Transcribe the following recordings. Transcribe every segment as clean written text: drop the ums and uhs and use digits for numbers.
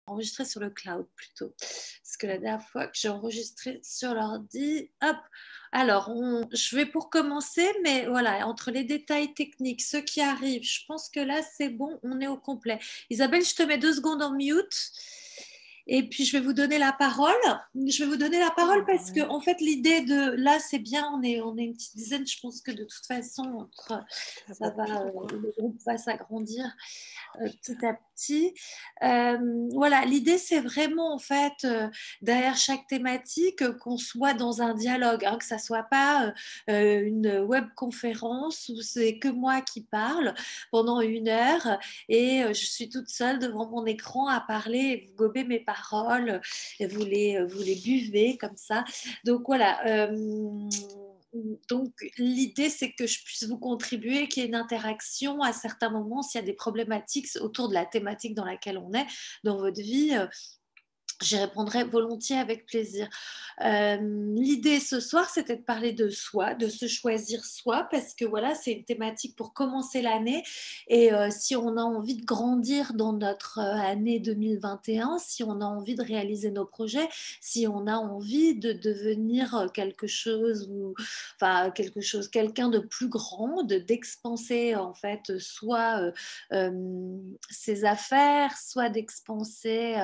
enregistrer sur le cloud plutôt. Parce que la dernière fois que j'ai enregistré sur l'ordi, hop. Alors, je vais pour commencer, mais voilà, entre les détails techniques, ceux qui arrivent, je pense que là, c'est bon, on est au complet. Isabelle, je te mets 2 secondes en mute. Et puis, je vais vous donner la parole. Je vais vous donner la parole parce que, en fait, l'idée de là, c'est bien, on est une petite dizaine. Je pense que de toute façon, ça va, le groupe va s'agrandir petit à petit. Voilà, l'idée, c'est vraiment, en fait, derrière chaque thématique, qu'on soit dans un dialogue, hein, que ça soit pas une webconférence où c'est que moi qui parle pendant 1 heure et je suis toute seule devant mon écran à parler et vous gobez mes paroles et vous les buvez comme ça. Donc voilà. Donc, l'idée, c'est que je puisse vous contribuer, qu'il y ait une interaction à certains moments, s'il y a des problématiques autour de la thématique dans laquelle on est dans votre vie. J'y répondrai volontiers avec plaisir. L'idée ce soir, c'était de parler de soi, de se choisir soi, parce que voilà, c'est une thématique pour commencer l'année. Et si on a envie de grandir dans notre année 2021, si on a envie de réaliser nos projets, si on a envie de devenir quelque chose, ou enfin quelque chose, quelqu'un de plus grand, d'expanser en fait soit ses affaires, soit d'expanser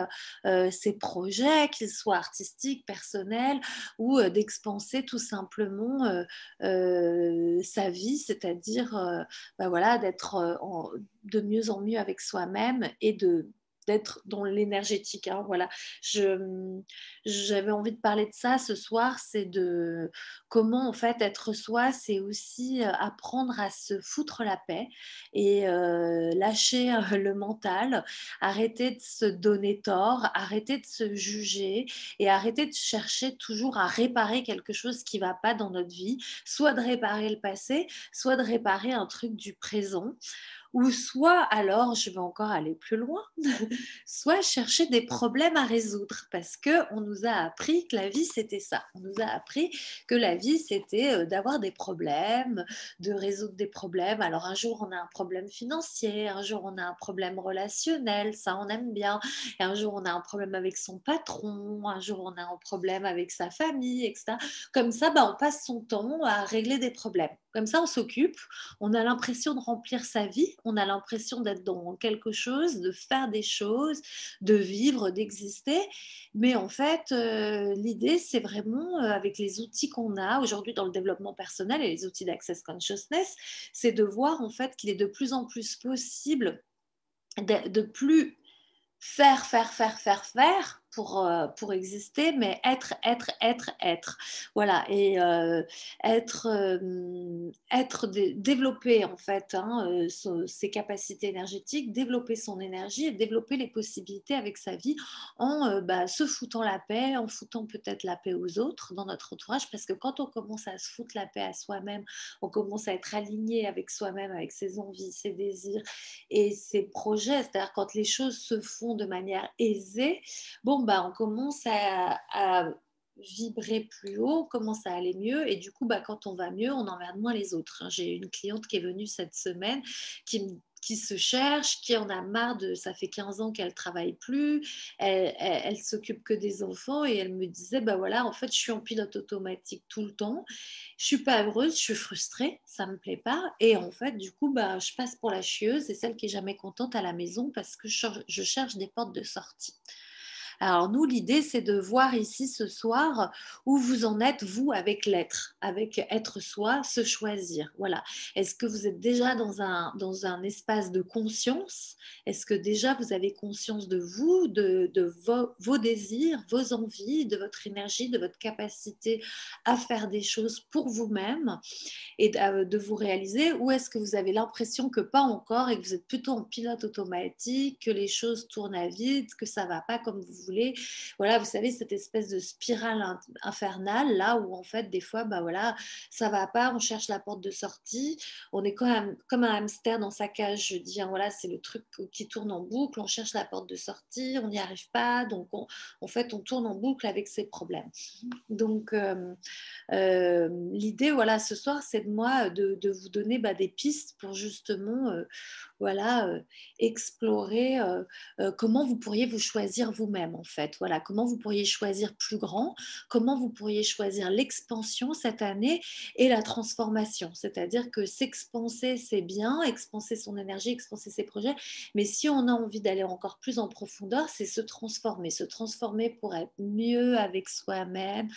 ses projets, qu'ils soient artistiques, personnels, ou d'expanser tout simplement sa vie, c'est-à-dire bah voilà, d'être de mieux en mieux avec soi-même et d'être dans l'énergétique. Hein, voilà. J'avais envie de parler de ça ce soir, c'est de comment en fait être soi, c'est aussi apprendre à se foutre la paix et lâcher le mental, arrêter de se donner tort, arrêter de se juger et arrêter de chercher toujours à réparer quelque chose qui ne va pas dans notre vie, soit de réparer le passé, soit de réparer un truc du présent. Ou soit alors, je vais encore aller plus loin, soit chercher des problèmes à résoudre parce qu'on nous a appris que la vie c'était ça. On nous a appris que la vie c'était d'avoir des problèmes, de résoudre des problèmes. Alors un jour on a un problème financier, un jour on a un problème relationnel, ça on aime bien. Et un jour on a un problème avec son patron, un jour on a un problème avec sa famille, etc. Comme ça, bah, on passe son temps à régler des problèmes. Comme ça, on s'occupe, on a l'impression de remplir sa vie, on a l'impression d'être dans quelque chose, de faire des choses, de vivre, d'exister. Mais en fait, l'idée, c'est vraiment, avec les outils qu'on a aujourd'hui dans le développement personnel et les outils d'Access Consciousness, c'est de voir en fait qu'il est de plus en plus possible de plus faire pour exister, mais être. Voilà, et développer en fait hein, ses capacités énergétiques, développer son énergie et développer les possibilités avec sa vie en bah, se foutant la paix, en foutant peut-être la paix aux autres dans notre entourage, parce que quand on commence à se foutre la paix à soi-même, on commence à être aligné avec soi-même, avec ses envies, ses désirs et ses projets, c'est-à-dire quand les choses se font de manière aisée, bon, bah, on commence à vibrer plus haut, on commence à aller mieux et du coup, bah, quand on va mieux, on emmerde moins les autres. J'ai une cliente qui est venue cette semaine qui se cherche, qui en a marre de, ça fait 15 ans qu'elle travaille plus, elle s'occupe que des enfants et elle me disait, bah voilà, en fait, je suis en pilote automatique tout le temps, je suis pas heureuse, je suis frustrée, ça me plaît pas et en fait, du coup, bah, je passe pour la chieuse et celle qui est jamais contente à la maison parce que je cherche des portes de sortie. Alors nous, l'idée, c'est de voir ici ce soir où vous en êtes, vous, avec l'être, avec être soi, se choisir. Voilà. Est-ce que vous êtes déjà dans un espace de conscience? Est-ce que déjà vous avez conscience de vous, de vos désirs, vos envies, de votre énergie, de votre capacité à faire des choses pour vous-même et de vous réaliser, ou est-ce que vous avez l'impression que pas encore et que vous êtes plutôt en pilote automatique, que les choses tournent à vide, que ça va pas comme vous voulez? Voilà, vous savez, cette espèce de spirale infernale là où en fait des fois bah voilà, ça va pas, on cherche la porte de sortie, on est quand même comme un hamster dans sa cage, je dis hein, voilà, c'est le truc qui tourne en boucle, on cherche la porte de sortie, on n'y arrive pas, donc en fait on tourne en boucle avec ses problèmes. Donc l'idée, voilà, ce soir, c'est de moi de vous donner bah, des pistes pour justement voilà, explorer comment vous pourriez vous choisir vous-même en fait. Voilà, comment vous pourriez choisir plus grand, comment vous pourriez choisir l'expansion cette année et la transformation. C'est-à-dire que s'expanser, c'est bien, expanser son énergie, expanser ses projets, mais si on a envie d'aller encore plus en profondeur, c'est se transformer pour être mieux avec soi-même,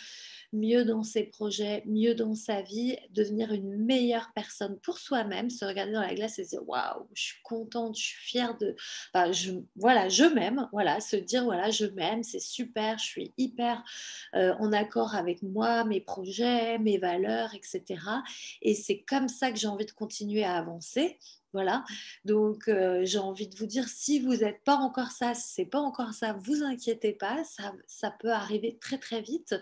mieux dans ses projets, mieux dans sa vie, devenir une meilleure personne pour soi-même, se regarder dans la glace et se dire waouh, je suis contente, je suis fière de. Enfin, voilà, je m'aime, voilà, se dire voilà, je m'aime, c'est super, je suis hyper en accord avec moi, mes projets, mes valeurs, etc. Et c'est comme ça que j'ai envie de continuer à avancer. Voilà, donc j'ai envie de vous dire, si vous n'êtes pas encore ça, si c'est pas encore ça, vous inquiétez pas, ça peut arriver très très vite.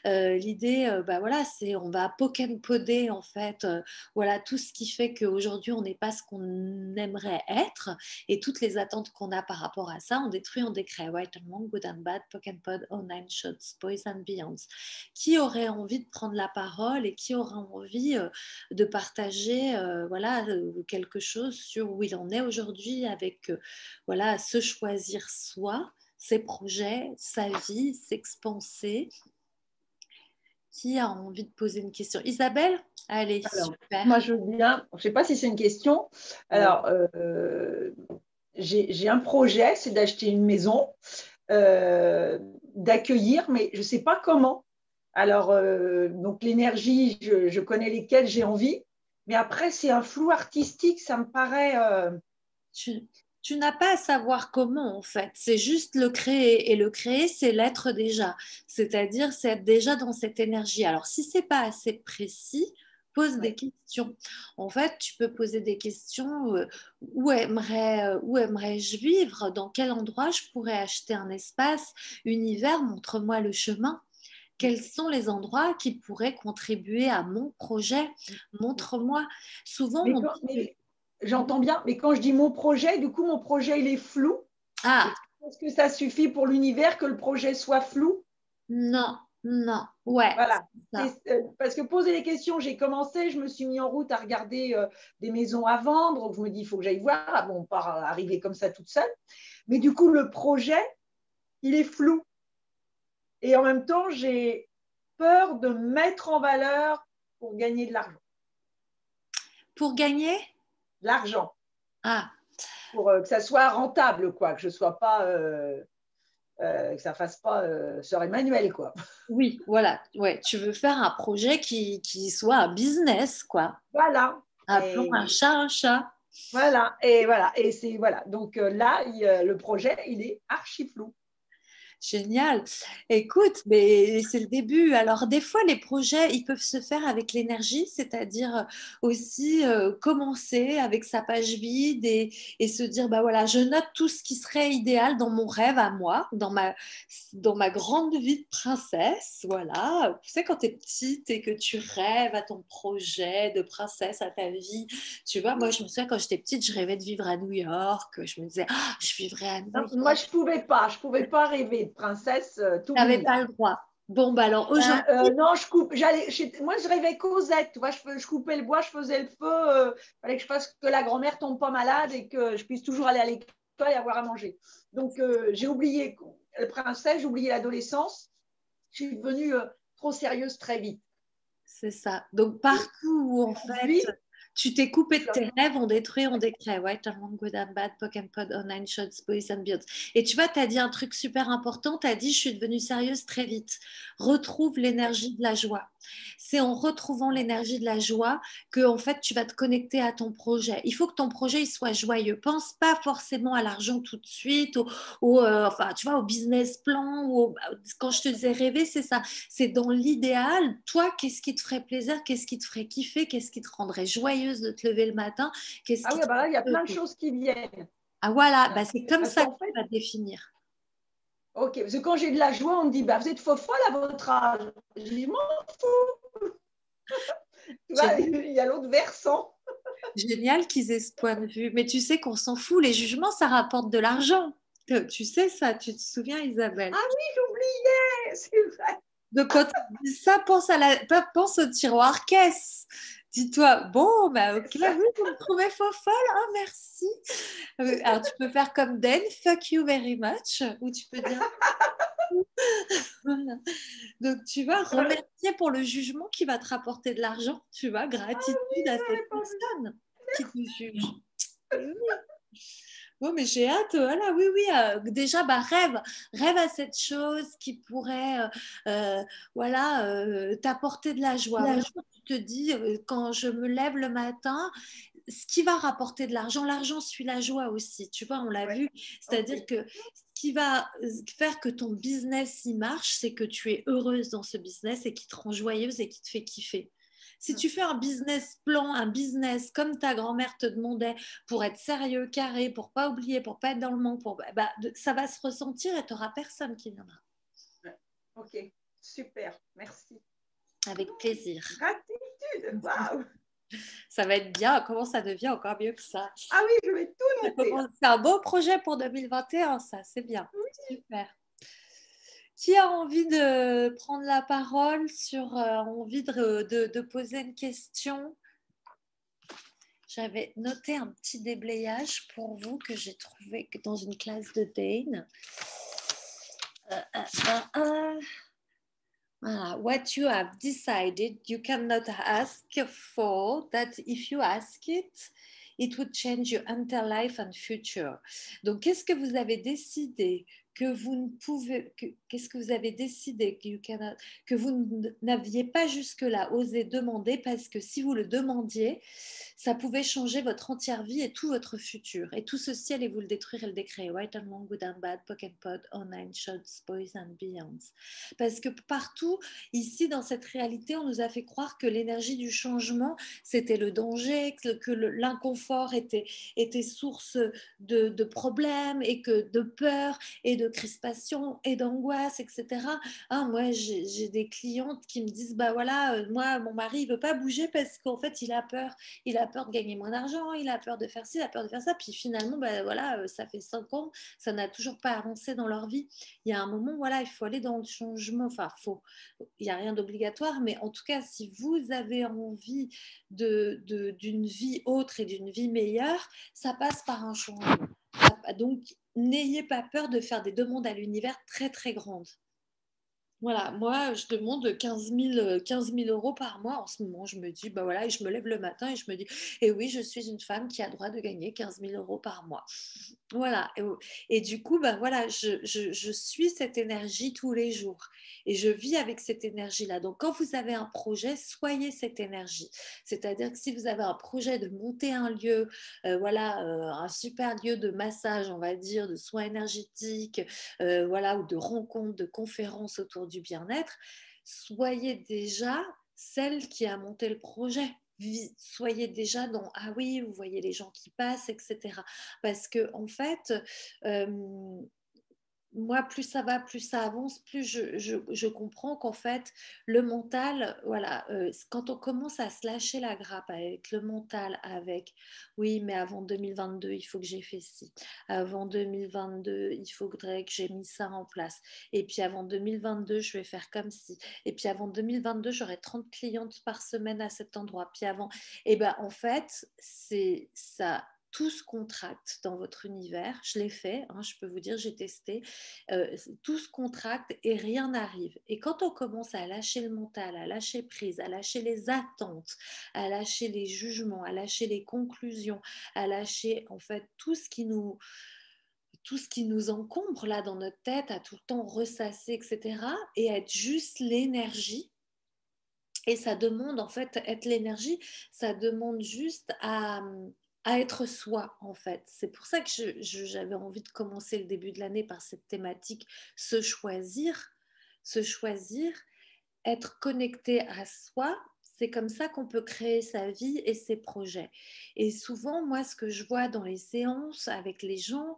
L'idée, bah voilà, c'est on va poder en fait, voilà tout ce qui fait qu'aujourd'hui on n'est pas ce qu'on aimerait être et toutes les attentes qu'on a par rapport à ça, on détruit, on décrée. Right and wrong, good and bad, poke and pod, all nine shots, boys and beyonds. Qui aurait envie de prendre la parole et qui aurait envie de partager, voilà, quelque chose sur où il en est aujourd'hui avec, voilà, se choisir soi, ses projets, sa vie, s'expanser. Qui a envie de poser une question? Isabelle? Allez, Alors, super. moi, je veux bien, je ne sais pas si c'est une question. Ouais. Alors, j'ai un projet, c'est d'acheter une maison, d'accueillir, mais je ne sais pas comment. Alors, donc l'énergie, je connais lesquelles j'ai envie, mais après, c'est un flou artistique, ça me paraît. Tu, tu n'as pas à savoir comment, en fait. C'est juste le créer. Et le créer, c'est l'être déjà. C'est-à-dire, c'est être déjà dans cette énergie. Alors, si c'est pas assez précis, pose des Ouais. questions. En fait, tu peux poser des questions. Où aimerais-je vivre? Dans quel endroit je pourrais acheter un espace? Univers, montre-moi le chemin. Quels sont les endroits qui pourraient contribuer à mon projet? Montre-moi. Souvent, Mais, on dit que... j'entends bien, mais quand je dis mon projet, du coup, mon projet, il est flou. Ah, Est-ce que ça suffit pour l'univers que le projet soit flou? non, non, ouais, Voilà. c'est ça. Parce que poser les questions, j'ai commencé, je me suis mis en route à regarder des maisons à vendre. Donc je me dis, il faut que j'aille voir. Ah bon, pas arriver comme ça toute seule. Mais du coup, le projet, il est flou. Et en même temps, j'ai peur de mettre en valeur pour gagner de l'argent. Pour gagner? L'argent, Ah, pour que ça soit rentable, quoi, que je sois pas, que ça fasse pas Sœur Emmanuel, quoi. oui, voilà. Ouais, tu veux faire un projet qui soit un business, quoi. Voilà. Appelons un Et chat un chat. voilà. Et voilà. Et c'est voilà. Donc là, le projet, il est archi flou. Génial. Écoute, mais c'est le début. Alors, des fois, les projets, ils peuvent se faire avec l'énergie, c'est-à-dire aussi commencer avec sa page vide et se dire, bah voilà, je note tout ce qui serait idéal dans mon rêve à moi, dans ma grande vie de princesse. Voilà. Tu sais, quand tu es petite et que tu rêves à ton projet de princesse, à ta vie, tu vois, moi, je me souviens, quand j'étais petite, je rêvais de vivre à New York. Je me disais, ah, je vivrais à New Non, moi, York. je pouvais pas rêver de princesse, N'avais t'oublies. pas le droit. Bon, bah alors aujourd'hui, Non, je coupe. Moi, je rêvais Cosette. Tu vois, je coupais le bois, je faisais le feu. Fallait que je fasse que la grand-mère tombe pas malade et que je puisse toujours aller à l'école et avoir à manger. Donc, j'ai oublié le princesse, j'ai oublié l'adolescence. Je suis devenue trop sérieuse très vite. c'est ça. Donc partout où en fait Aujourd'hui, tu t'es coupé de tes rêves, on détruit, on décrée. White and wrong, good and bad, poke and pod, online shots, boys and beyonds. Et tu vois, tu as dit un truc super important. Tu as dit, je suis devenue sérieuse très vite. Retrouve l'énergie de la joie. C'est en retrouvant l'énergie de la joie que en fait tu vas te connecter à ton projet. Il faut que ton projet il soit joyeux. Pense pas forcément à l'argent tout de suite, enfin tu vois, au business plan. Quand je te disais rêver, c'est ça. C'est dans l'idéal. Toi, qu'est-ce qui te ferait plaisir? Qu'est-ce qui te ferait kiffer? Qu'est-ce qui te rendrait joyeuse de te lever le matin? Qu'est-ce ah qui oui, te bah là, il y a ferait plein de heureux? choses qui viennent. Ah voilà, bah, c'est comme Parce ça que qu'en tu fait, vas définir. ok, parce que quand j'ai de la joie, on me dit, bah, vous êtes faux folle à votre âge. Je dis, m'en fous. Tu vois, Génial, il y a l'autre versant. génial qu'ils aient ce point de vue. Mais tu sais qu'on s'en fout. Les jugements, ça rapporte de l'argent. Tu sais ça, tu te souviens, Isabelle? Ah oui, j'oubliais, c'est vrai. Donc quand tu dis ça, pense au tiroir caisse. Dis-toi, bon, bah ok, C'est ça. oui, vous me trouvez faux folle, oh merci. Alors, tu peux faire comme Dan, fuck you very much, ou tu peux dire, voilà. Donc, tu vas Voilà. remercier pour le jugement qui va te rapporter de l'argent, tu vois, gratitude à cette J'avais pas vu. personne qui te juge. Et oui. Bon, mais j'ai hâte, voilà, oui, oui, déjà, bah, rêve à cette chose qui pourrait, voilà, t'apporter de la joie. Vraiment, tu te dis, quand je me lève le matin, ce qui va rapporter de l'argent, l'argent suit la joie aussi, tu vois, on l'a Ouais. vu. Ok. C'est-à-dire que ce qui va faire que ton business y marche, c'est que tu es heureuse dans ce business et qui te rend joyeuse et qui te fait kiffer. Si tu fais un business plan, un business comme ta grand-mère te demandait, pour être sérieux, carré, pour pas oublier, pour pas être dans le manque, ça va se ressentir et tu n'auras personne qui viendra. Ouais. Ok, super, merci. Avec plaisir. Gratitude, waouh. Ça va être bien. Comment ça devient encore mieux que ça? Ah oui, je vais tout noter là. C'est un beau projet pour 2021, ça, c'est bien. Oui. Super. Qui a envie de prendre la parole sur, envie de poser une question? J'avais noté un petit déblayage pour vous que j'ai trouvé dans une classe de Dane. Voilà. What you have decided, you cannot ask for that. If you ask it, it would change your entire life and future. Donc, qu'est-ce que vous avez décidé que vous ne pouvez, qu'est-ce que vous avez décidé que vous n'aviez pas jusque-là osé demander parce que si vous le demandiez, ça pouvait changer votre entière vie et tout votre futur. Et tout ceci, allez vous le détruire et le décréer. Right and wrong, good and bad, poke and pod, online, shots, boys and beyonds. Parce que partout, ici, dans cette réalité, on nous a fait croire que l'énergie du changement, c'était le danger, que l'inconfort était source de problèmes et que de peur et de crispation et d'angoisse, etc. Ah, moi, j'ai des clientes qui me disent, bah voilà, moi, mon mari, il veut pas bouger parce qu'en fait, il a peur de gagner moins d'argent, il a peur de faire ci, il a peur de faire ça. Puis finalement, bah voilà, ça fait 5 ans, ça n'a toujours pas avancé dans leur vie. Il y a un moment, voilà, il faut aller dans le changement. Enfin, il n'y a rien d'obligatoire, mais en tout cas, si vous avez envie d'une vie autre et d'une vie meilleure, ça passe par un changement. Donc, n'ayez pas peur de faire des demandes à l'univers très, très grandes. Voilà, moi, je demande 15 000 euros par mois en ce moment. Je me dis, bah voilà, et je me lève le matin et je me dis, et oui, je suis une femme qui a le droit de gagner 15 000 euros par mois. Voilà. Et du coup, ben voilà, je suis cette énergie tous les jours et je vis avec cette énergie-là. Donc, quand vous avez un projet, soyez cette énergie. C'est-à-dire que si vous avez un projet de monter un lieu, voilà, un super lieu de massage, on va dire, de soins énergétiques, voilà, ou de rencontres, de conférences autour du bien-être, soyez déjà celle qui a monté le projet. Soyez déjà dans ah oui, vous voyez les gens qui passent, etc. Parce que en fait, euh, moi, plus ça va, plus ça avance, plus je comprends qu'en fait, le mental, voilà, quand on commence à se lâcher la grappe avec le mental, avec oui, mais avant 2022, il faut que j'ai fait ci. Avant 2022, il faudrait que j'ai mis ça en place. Et puis avant 2022, je vais faire comme ci. Et puis avant 2022, j'aurai 30 clientes par semaine à cet endroit. Puis avant, et ben en fait, c'est ça. Tout se contracte dans votre univers. Je l'ai fait, hein, je peux vous dire, j'ai testé. Tout se contracte et rien n'arrive. Et quand on commence à lâcher le mental, à lâcher prise, à lâcher les attentes, à lâcher les jugements, à lâcher les conclusions, à lâcher en fait tout ce qui nous encombre là dans notre tête, à tout le temps ressasser, etc. Et être juste l'énergie. Et ça demande en fait, être l'énergie, ça demande juste à être soi en fait. C'est pour ça que j'avais envie de commencer le début de l'année par cette thématique, se choisir, être connecté à soi. C'est comme ça qu'on peut créer sa vie et ses projets. Et souvent, moi, ce que je vois dans les séances avec les gens,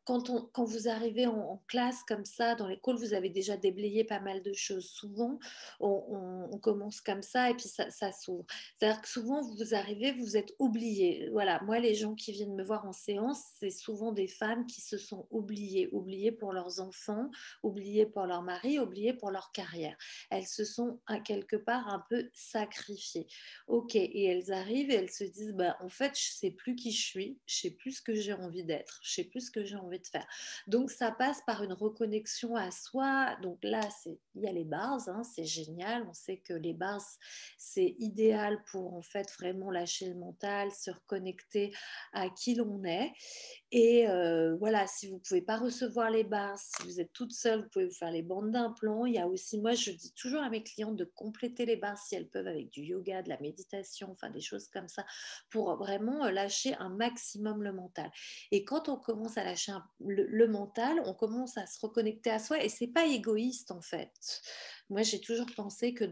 quand vous arrivez en classe comme ça, dans l'école, vous avez déjà déblayé pas mal de choses. Souvent, on commence comme ça et puis ça s'ouvre. C'est-à-dire que souvent, vous arrivez, vous êtes oubliés. Voilà, moi, les gens qui viennent me voir en séance, c'est souvent des femmes qui se sont oubliées pour leurs enfants, oubliées pour leur mari, oubliées pour leur carrière. Elles se sont quelque part un peu sacrifier. Ok, et elles arrivent et elles se disent, bah, en fait, je sais plus qui je suis, je sais plus ce que j'ai envie d'être, je sais plus ce que j'ai envie de faire. Donc ça passe par une reconnexion à soi. Donc là, il y a les bars, hein, c'est génial. On sait que les bars, c'est idéal pour en fait vraiment lâcher le mental, se reconnecter à qui l'on est. Et voilà, si vous ne pouvez pas recevoir les bars, si vous êtes toute seule, vous pouvez vous faire les bandes d'implants. Il y a aussi, moi, je dis toujours à mes clientes de compléter les bars si elles peuvent avec du yoga, de la méditation, enfin des choses comme ça, pour vraiment lâcher un maximum le mental. Et quand on commence à lâcher le mental, on commence à se reconnecter à soi et c'est pas égoïste en fait. Moi, j'ai toujours pensé que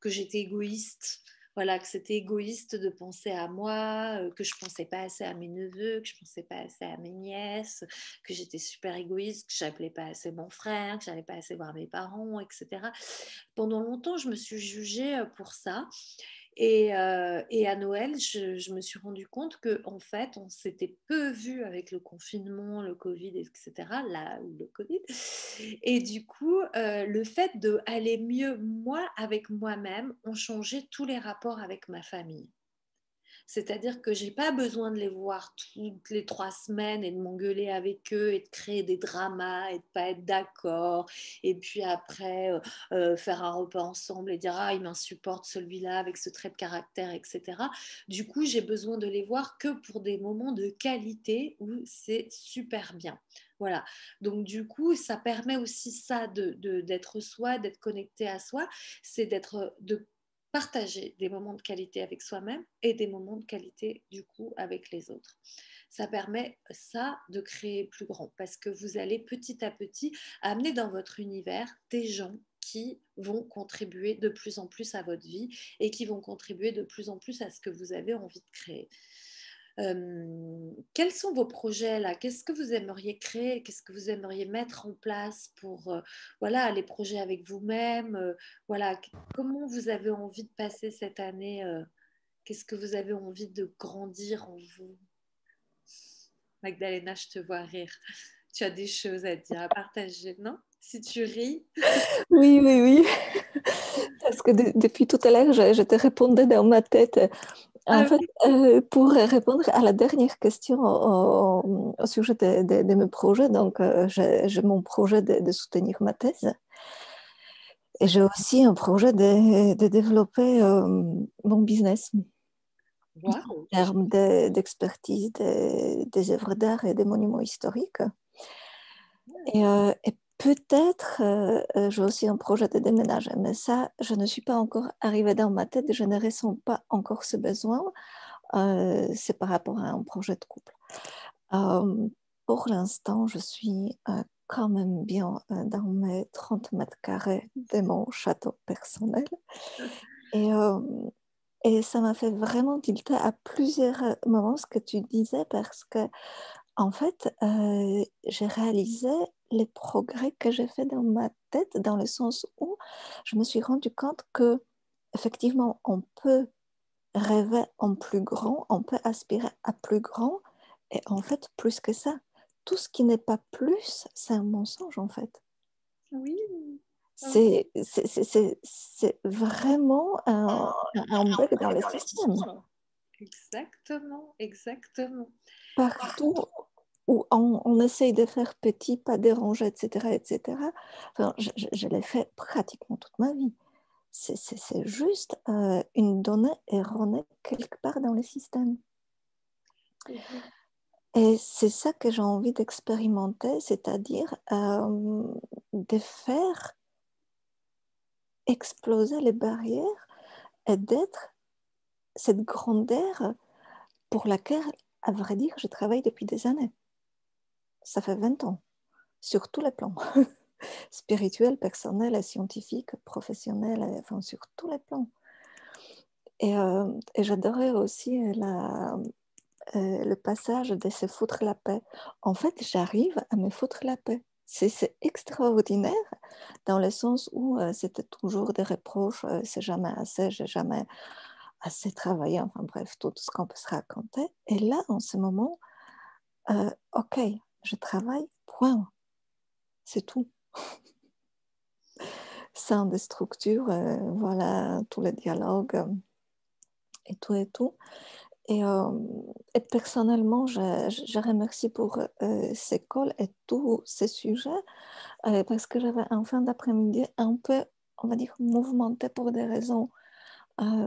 j'étais égoïste. Voilà, que c'était égoïste de penser à moi, que je pensais pas assez à mes neveux, que je pensais pas assez à mes nièces, que j'étais super égoïste, que j'appelais pas assez mon frère, que j'allais pas assez voir mes parents, etc. Pendant longtemps, je me suis jugée pour ça. Et à Noël, je me suis rendu compte que en fait, on s'était peu vu avec le confinement, le Covid, etc. Là, le Covid. Et du coup, le fait d'aller mieux moi avec moi-même ont changé tous les rapports avec ma famille. C'est-à-dire que j'ai pas besoin de les voir toutes les 3 semaines et de m'engueuler avec eux et de créer des dramas et de pas être d'accord. Et puis après, faire un repas ensemble et dire ah il m'insupporte celui-là avec ce trait de caractère, etc. Du coup, j'ai besoin de les voir que pour des moments de qualité où c'est super bien. Voilà. Donc du coup, ça permet aussi ça d'être soi, d'être connecté à soi, c'est de partager des moments de qualité avec soi-même et des moments de qualité du coup avec les autres. Ça permet ça de créer plus grand parce que vous allez petit à petit amener dans votre univers des gens qui vont contribuer de plus en plus à votre vie et qui vont contribuer de plus en plus à ce que vous avez envie de créer. Quels sont vos projets là? Qu'est-ce que vous aimeriez créer? Qu'est-ce que vous aimeriez mettre en place pour voilà, les projets avec vous-même? Voilà, comment vous avez envie de passer cette année? Qu'est-ce que vous avez envie de grandir en vous? Magdalena, je te vois rire. Tu as des choses à dire, à partager, non? Si tu ris. Oui, oui, oui. Parce que depuis tout à l'heure, je te répondais dans ma tête. En Ah fait, oui. pour répondre à la dernière question au sujet de mes projets, donc j'ai mon projet de soutenir ma thèse et j'ai aussi un projet de développer mon business Waouh. en termes d'expertise des œuvres d'art et des monuments historiques. Et peut-être, j'ai aussi un projet de déménager, mais ça, je ne suis pas encore arrivée dans ma tête, je ne ressens pas encore ce besoin. C'est par rapport à un projet de couple. Euh, pour l'instant, je suis quand même bien dans mes 30 mètres carrés de mon château personnel. Et, euh, et ça m'a fait vraiment tilter à plusieurs moments ce que tu disais parce que, en fait, j'ai réalisé les progrès que j'ai fait dans ma tête dans le sens où je me suis rendu compte que effectivement, on peut rêver en plus grand, on peut aspirer à plus grand, et en fait, plus que ça, tout ce qui n'est pas plus, c'est un mensonge en fait. Oui. C'est vraiment un bug dans le système. Exactement, exactement. Partout où on essaye de faire petit, pas déranger, etc., etc., enfin, je l'ai fait pratiquement toute ma vie. C'est juste une donnée erronée quelque part dans le système. Et c'est ça que j'ai envie d'expérimenter, c'est-à-dire de faire exploser les barrières et d'être cette grandeur pour laquelle, à vrai dire, je travaille depuis des années. Ça fait 20 ans, sur tous les plans, spirituel, personnel, scientifique, professionnel, enfin sur tous les plans. Et j'adorais aussi le passage de se foutre la paix. En fait, j'arrive à me foutre la paix. C'est extraordinaire dans le sens où c'était toujours des reproches, c'est jamais assez, j'ai jamais assez travaillé, enfin bref, tout ce qu'on peut se raconter. Et là, en ce moment, ok, je travaille, point, c'est tout. sein des structures, voilà, tous les dialogues et tout et tout. Et personnellement, je remercie pour ces calls et tous ces sujets parce que j'avais un fin d'après-midi un peu, on va dire, mouvementé pour des raisons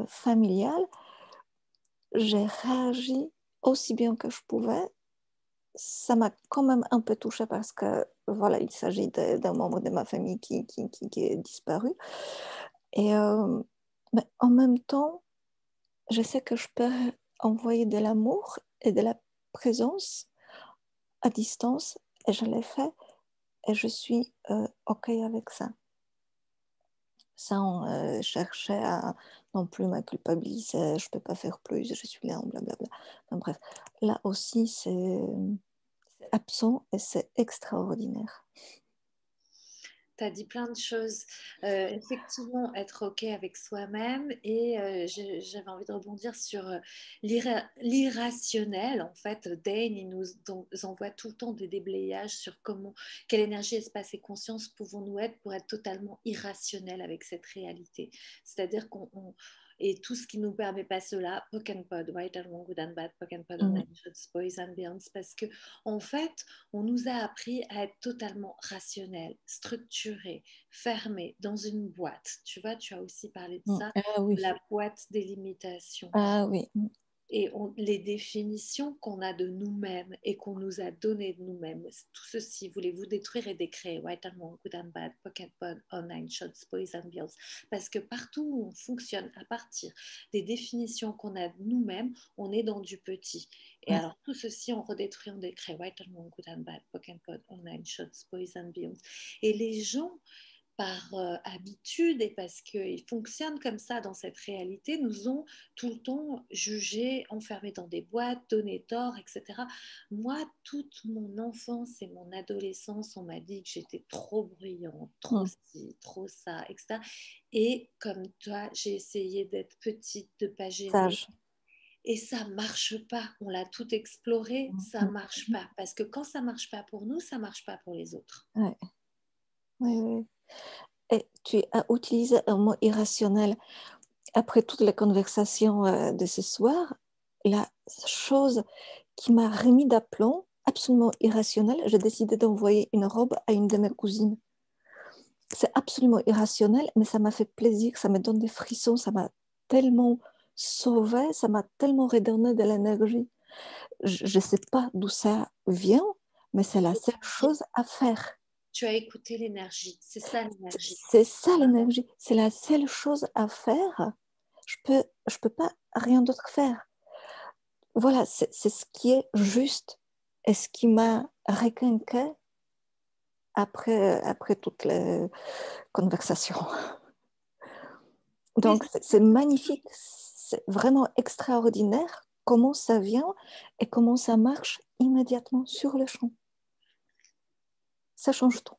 familiales. J'ai réagi aussi bien que je pouvais. Ça m'a quand même un peu touchée parce que voilà, il s'agit d'un membre de ma famille qui est disparu. Mais en même temps, je sais que je peux envoyer de l'amour et de la présence à distance et je l'ai fait et je suis OK avec ça. Sans chercher à non plus me culpabiliser, je ne peux pas faire plus, je suis là, blablabla. Enfin, bref, là aussi, c'est absent et c'est extraordinaire. Tu as dit plein de choses. Effectivement, être OK avec soi-même et j'avais envie de rebondir sur l'irrationnel. En fait, Dane, il nous envoie tout le temps des déblayages sur quelle énergie, espace et conscience pouvons-nous être pour être totalement irrationnel avec cette réalité. C'est-à-dire et tout ce qui ne nous permet pas cela, Pock and Pod, Right and Wrong, Good and Bad, Pock and Pod, Online Shots, Boys and Beyonds, parce que en fait, on nous a appris à être totalement rationnel, structuré, fermé dans une boîte. Tu vois, tu as aussi parlé de ça, Ah oui. la boîte des limitations. Ah oui. Et les définitions qu'on a de nous-mêmes et qu'on nous a données de nous-mêmes, tout ceci, voulez-vous détruire et décréer, right and wrong, good and bad, pocket pod, online shots, boys and girls, parce que partout où on fonctionne à partir des définitions qu'on a de nous-mêmes, on est dans du petit. Et alors tout ceci, on redétruit, on décrée, right and wrong, good and bad, pocket pod, online shots, boys and beyond. Et les gens, par habitude et parce qu'ils fonctionnent comme ça dans cette réalité, nous ont tout le temps jugés, enfermés dans des boîtes, donné tort, etc. Moi, toute mon enfance et mon adolescence, on m'a dit que j'étais trop bruyante, trop ci, trop ça, etc. Et comme toi, j'ai essayé d'être petite, de ne pas gêner. Sage. Et ça marche pas. On l'a tout exploré, ça marche pas. Parce que quand ça marche pas pour nous, ça marche pas pour les autres. Ouais. Oui. Et tu as utilisé un mot irrationnel. Après toutes les conversations de ce soir, la chose qui m'a remis d'aplomb, absolument irrationnelle, j'ai décidé d'envoyer une robe à une de mes cousines. C'est absolument irrationnel, mais ça m'a fait plaisir, ça me donne des frissons, ça m'a tellement sauvée, ça m'a tellement redonné de l'énergie. Je ne sais pas d'où ça vient, mais c'est la seule chose à faire. Tu as écouté l'énergie, c'est ça l'énergie. C'est ça l'énergie, c'est la seule chose à faire. Je peux pas rien d'autre faire. Voilà, c'est ce qui est juste et ce qui m'a requinqué après toutes les conversations. Donc, c'est magnifique, c'est vraiment extraordinaire comment ça vient et comment ça marche immédiatement sur le champ. Ça change tout.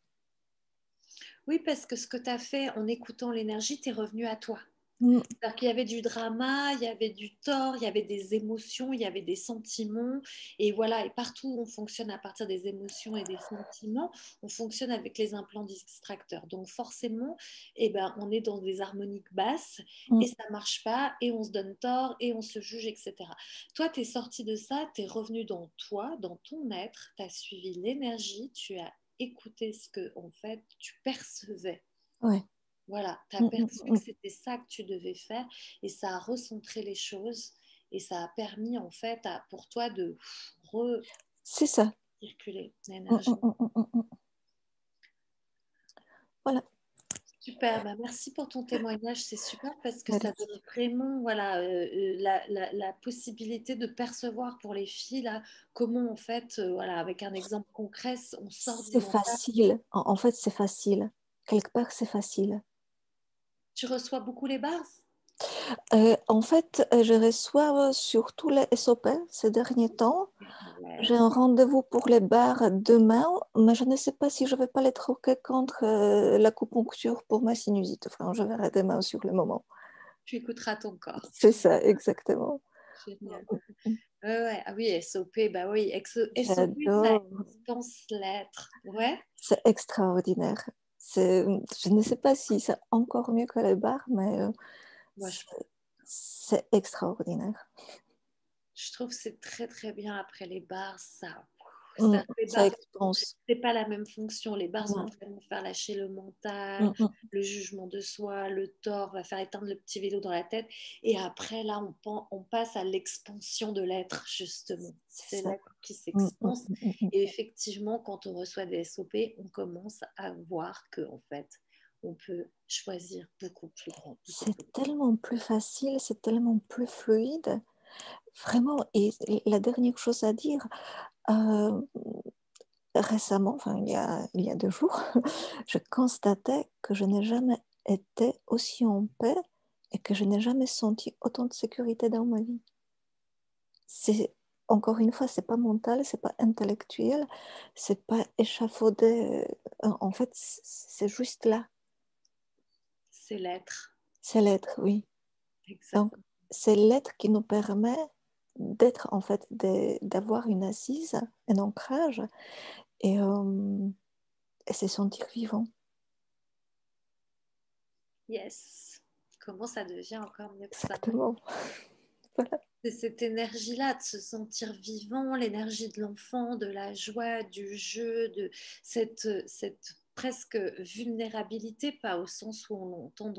Oui, parce que ce que tu as fait en écoutant l'énergie, tu es revenu à toi. C'est-à-dire qu'il y avait du drama, il y avait du tort, il y avait des émotions, il y avait des sentiments. Et voilà, et partout où on fonctionne à partir des émotions et des sentiments, on fonctionne avec les implants distracteurs. Donc forcément, on est dans des harmoniques basses et ça ne marche pas et on se donne tort et on se juge, etc. Toi, tu es sorti de ça, tu es revenu dans toi, dans ton être, tu as suivi l'énergie, tu as écouté ce que en fait tu percevais. Ouais. Voilà, tu as perçu que c'était ça que tu devais faire et ça a recentré les choses et ça a permis en fait pour toi de c'est ça. Circuler l'énergie. Voilà. Super, merci pour ton témoignage, c'est super parce que ça donne vraiment la possibilité de percevoir pour les filles là, comment en fait, avec un exemple concret, on sort du mental. C'est facile, en fait c'est facile, quelque part c'est facile. Tu reçois beaucoup les bars? En fait, je reçois surtout les SOP ces derniers temps. Ouais. J'ai un rendez-vous pour les bars demain, mais je ne sais pas si je ne vais pas les troquer contre l'acupuncture pour ma sinusite. Enfin, je verrai demain sur le moment. Tu écouteras ton corps. C'est ça, exactement. Génial. Ouais. Ah oui, SOP, bah oui. SOP, ça J'adore. pense l'être. Ouais. C'est extraordinaire. Je ne sais pas si c'est encore mieux que les bars, mais Moi, c'est extraordinaire. je trouve que c'est très très bien après les bars, ça. Les Ça bars, expanse. c'est pas la même fonction. Les bars vont Non. vraiment faire lâcher le mental, Mm. le jugement de soi, le tort, va faire éteindre le petit vélo dans la tête. Et après, là, on passe à l'expansion de l'être, justement. C'est C'est ça. l'être qui s'expanse. Mm. Et effectivement, quand on reçoit des SOP, on commence à voir que, en fait, on peut choisir beaucoup plus grand. C'est tellement plus facile, c'est tellement plus fluide. Vraiment, et la dernière chose à dire, euh, récemment, enfin il y a 2 jours, je constatais que je n'ai jamais été aussi en paix et que je n'ai jamais senti autant de sécurité dans ma vie. C'est, encore une fois, c'est pas mental, c'est pas intellectuel, c'est pas échafaudé. En fait, c'est juste là. C'est l'être. C'est l'être, oui. Donc, Exactement. c'est l'être qui nous permet d'être, en fait, d'avoir une assise, un ancrage et se sentir vivant. Yes. Comment ça devient encore mieux que ça? Exactement. Voilà. C'est cette énergie-là de se sentir vivant, l'énergie de l'enfant, de la joie, du jeu, de cette presque vulnérabilité, pas au sens où on l'entend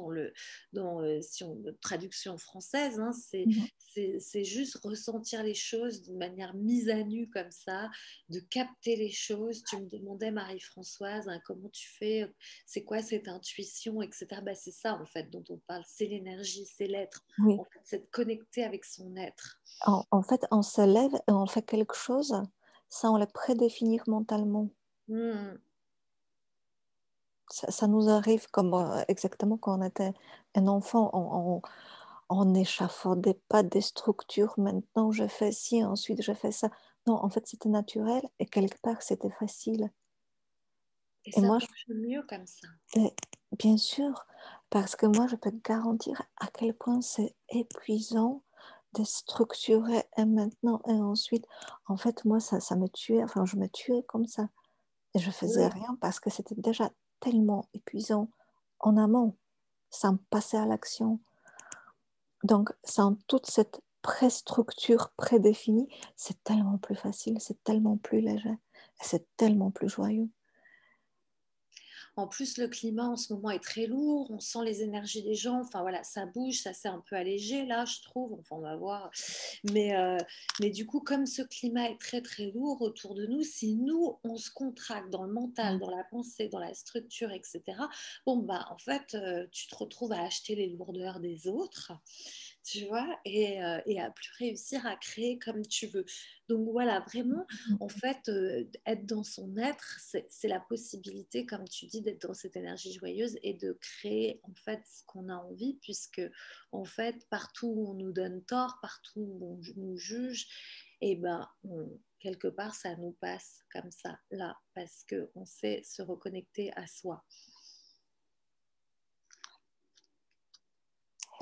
si on, notre traduction française, hein, Mhm. c'est juste ressentir les choses d'une manière mise à nu comme ça, de capter les choses. Tu me demandais, Marie-Françoise, hein, comment tu fais, c'est quoi cette intuition, etc. Bah, c'est ça en fait dont on parle, c'est l'énergie, c'est l'être. Oui. En fait, c'est de connecter avec son être. En fait, on se lève et on fait quelque chose sans le prédéfinir mentalement. Hmm. Ça nous arrive comme exactement quand on était un enfant, on n'échafaudait pas des structures. Maintenant, je fais ci, ensuite je fais ça. Non, en fait, c'était naturel et quelque part, c'était facile. Et Et ça moi, marche mieux comme ça. bien sûr, parce que moi, je peux te garantir à quel point c'est épuisant de structurer et maintenant et ensuite. En fait, moi, ça me tuait, enfin, je me tuais comme ça. Et je faisais Oui. rien parce que c'était déjà tellement épuisant en amont, sans passer à l'action. Donc, sans toute cette pré-structure prédéfinie, c'est tellement plus facile, c'est tellement plus léger, et c'est tellement plus joyeux. En plus, le climat en ce moment est très lourd. On sent les énergies des gens. Enfin voilà, ça bouge, ça s'est un peu allégé là, je trouve. Enfin, on va voir. Mais, euh, mais du coup, comme ce climat est très très lourd autour de nous, si nous on se contracte dans le mental, Mm. dans la pensée, dans la structure, etc. Bon bah en fait, tu te retrouves à acheter les lourdeurs des autres, tu vois, et à plus réussir à créer comme tu veux. Donc voilà, vraiment, en fait, être dans son être, c'est la possibilité, comme tu dis, d'être dans cette énergie joyeuse et de créer en fait ce qu'on a envie, puisque en fait, partout où on nous donne tort, partout où on nous juge, et ben, quelque part, ça nous passe comme ça, là, parce qu'on sait se reconnecter à soi.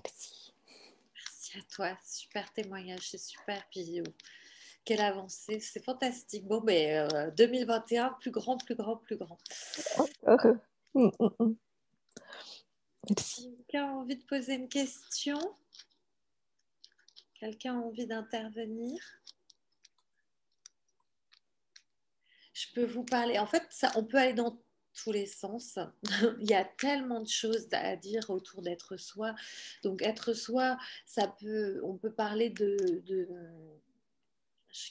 Merci. Merci à toi, super témoignage, c'est super. Puis quelle avancée, c'est fantastique. Bon, mais 2021, plus grand, plus grand, plus grand. Encore. Mm. Merci. Quelqu'un a envie de poser une question? Quelqu'un a envie d'intervenir? Je peux vous parler. En fait, ça, on peut aller dans tous les sens. Il y a tellement de choses à dire autour d'être soi. Donc, être soi, on peut parler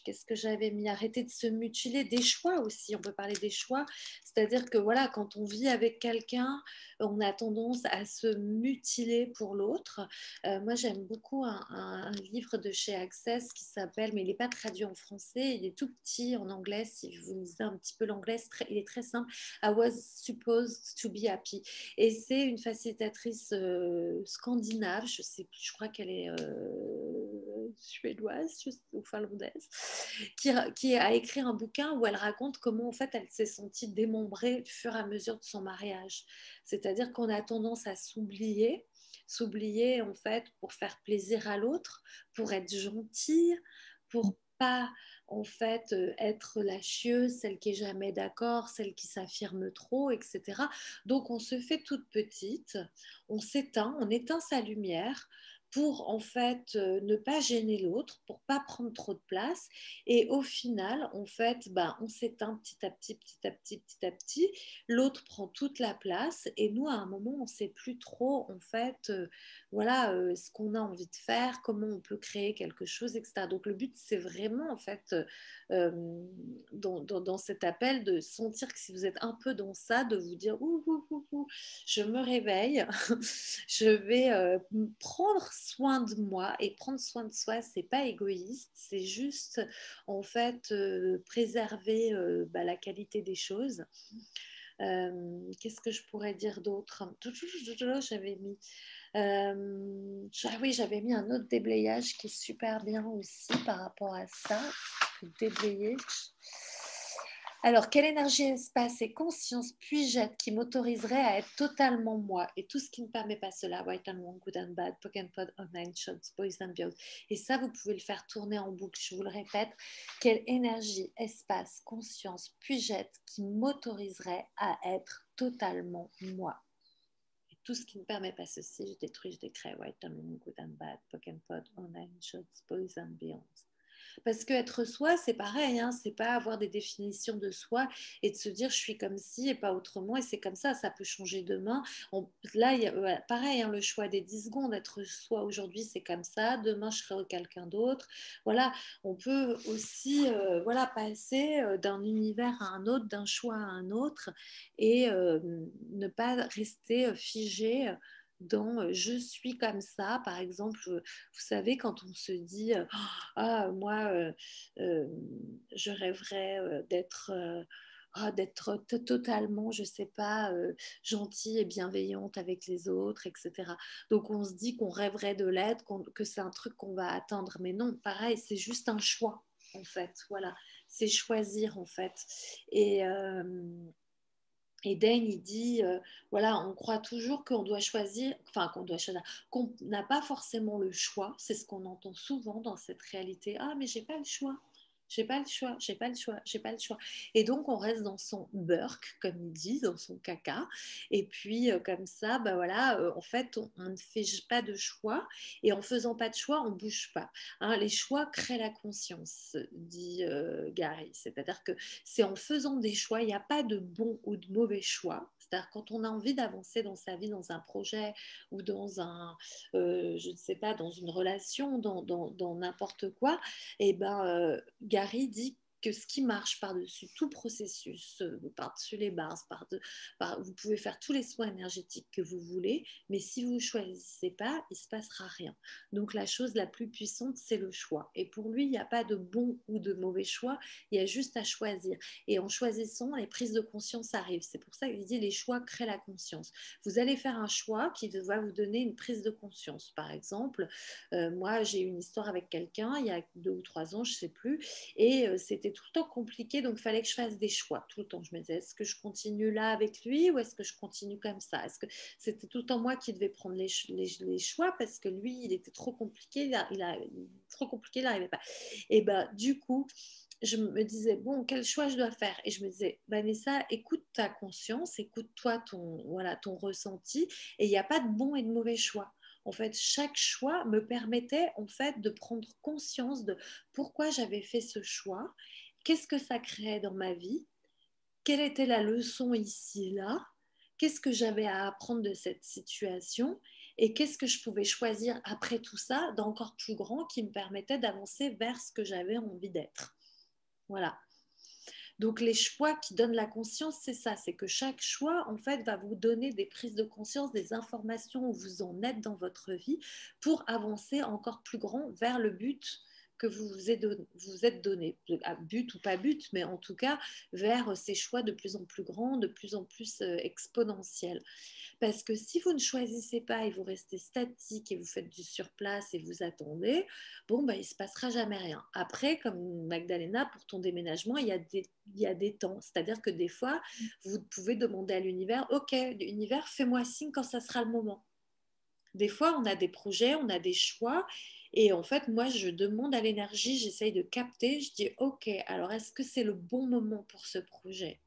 qu'est-ce que j'avais mis? Arrêter de se mutiler, des choix aussi, on peut parler des choix, c'est-à-dire que voilà, quand on vit avec quelqu'un, on a tendance à se mutiler pour l'autre. Moi j'aime beaucoup un livre de chez Access qui s'appelle, mais il n'est pas traduit en français, il est tout petit en anglais, si vous lisez un petit peu l'anglais, il est très simple. I was supposed to be happy, et c'est une facilitatrice scandinave, je sais plus, je crois qu'elle est suédoise ou finlandaise, qui a écrit un bouquin où elle raconte comment en fait elle s'est sentie démembrée au fur et à mesure de son mariage. C'est-à-dire qu'on a tendance à s'oublier en fait pour faire plaisir à l'autre, pour être gentil, pas en fait être la chieuse, celle qui est jamais d'accord, celle qui s'affirme trop, etc. Donc on se fait toute petite, on s'éteint, on éteint sa lumière pour en fait ne pas gêner l'autre, pour pas prendre trop de place. Et au final, en fait, ben, on s'éteint petit à petit, petit à petit, petit à petit. L'autre prend toute la place et nous, à un moment, on ne sait plus trop en fait, voilà, ce qu'on a envie de faire, comment on peut créer quelque chose, etc. Donc le but, c'est vraiment en fait euh, dans cet appel de sentir que si vous êtes un peu dans ça, de vous dire ouh, je me réveille, je vais prendre soin de moi. Et prendre soin de soi, c'est pas égoïste, c'est juste en fait préserver la qualité des choses. Qu'est-ce que je pourrais dire d'autre? J'avais mis oui, j'avais mis un autre déblayage qui est super bien aussi par rapport à ça. Déblayer. Alors, quelle énergie, espace et conscience puis-je être qui m'autoriserait à être totalement moi et tout ce qui ne permet pas cela, right and wrong, good and bad, poke and pod, online shots, boys and beyond. Et ça, vous pouvez le faire tourner en boucle, je vous le répète. Quelle énergie, espace, conscience puis-je être qui m'autoriserait à être totalement moi? Et tout ce qui ne permet pas ceci, je détruis, je décrée, right and wrong, good and bad, poke and pod, online shots, boys and beyond. Parce qu'être soi, c'est pareil, hein, c'est pas avoir des définitions de soi et de se dire je suis comme ci et pas autrement et c'est comme ça peut changer demain. Là, il y a, voilà, pareil, hein, le choix des 10 secondes, être soi aujourd'hui, c'est comme ça, demain je serai quelqu'un d'autre. Voilà, on peut aussi voilà, passer d'un univers à un autre, d'un choix à un autre et ne pas rester figé dans je suis comme ça. Par exemple, vous savez, quand on se dit ah, moi, je rêverais d'être totalement, je sais pas, gentille et bienveillante avec les autres, etc. Donc on se dit qu'on rêverait de l'être, que c'est un truc qu'on va atteindre. Mais non, pareil, c'est juste un choix, en fait. Voilà, c'est choisir, en fait. Et, et Dane, il dit, voilà, on croit toujours qu'on doit choisir, enfin qu'on doit choisir, qu'on n'a pas forcément le choix. C'est ce qu'on entend souvent dans cette réalité. Ah, mais j'ai pas le choix. J'ai pas le choix, j'ai pas le choix, j'ai pas le choix. Et donc on reste dans son burk, comme ils disent, dans son caca. Et puis comme ça, bah voilà, en fait, on ne fait pas de choix. Et en faisant pas de choix, on bouge pas. Hein, les choix créent la conscience, dit Gary. C'est-à-dire que c'est en faisant des choix, il n'y a pas de bon ou de mauvais choix. C'est-à-dire quand on a envie d'avancer dans sa vie, dans un projet ou dans un, je ne sais pas, dans une relation, dans n'importe quoi, et ben Gary dit que ce qui marche par-dessus tout processus, par-dessus les barres, vous pouvez faire tous les soins énergétiques que vous voulez, mais si vous ne choisissez pas, il ne se passera rien. Donc la chose la plus puissante, c'est le choix. Et pour lui, il n'y a pas de bon ou de mauvais choix, il y a juste à choisir. Et en choisissant, les prises de conscience arrivent. C'est pour ça qu'il dit les choix créent la conscience. Vous allez faire un choix qui va vous donner une prise de conscience. Par exemple, moi, j'ai eu une histoire avec quelqu'un il y a 2 ou 3 ans, je ne sais plus, et c'était tout le temps compliqué, donc il fallait que je fasse des choix tout le temps. Je me disais, est-ce que je continue là avec lui ou est-ce que je continue comme ça? Est-ce que c'était tout le temps moi qui devais prendre les choix parce que lui, il était trop compliqué, trop compliqué, il n'arrivait pas. Et ben, du coup, je me disais, bon, quel choix je dois faire? Et je me disais, Vanessa, écoute ta conscience, écoute-toi voilà, ton ressenti, et il n'y a pas de bon et de mauvais choix. En fait, chaque choix me permettait en fait de prendre conscience de pourquoi j'avais fait ce choix, qu'est-ce que ça créait dans ma vie, quelle était la leçon ici, là, qu'est-ce que j'avais à apprendre de cette situation et qu'est-ce que je pouvais choisir après tout ça d'encore plus grand qui me permettait d'avancer vers ce que j'avais envie d'être. Voilà. Donc les choix qui donnent la conscience, c'est ça, c'est que chaque choix, en fait, va vous donner des prises de conscience, des informations où vous en êtes dans votre vie pour avancer encore plus grand vers le but que vous êtes donné, à but ou pas but, mais en tout cas vers ces choix de plus en plus grands, de plus en plus exponentiels. Parce que si vous ne choisissez pas et vous restez statique et vous faites du surplace et vous attendez, bon, bah, il ne se passera jamais rien. Après, comme Magdalena, pour ton déménagement, il y a des temps. C'est-à-dire que des fois, vous pouvez demander à l'univers, OK, l'univers, fais-moi signe quand ça sera le moment. Des fois, on a des projets, on a des choix. Et en fait, moi, je demande à l'énergie, j'essaye de capter. Je dis, OK, alors est-ce que c'est le bon moment pour ce projet?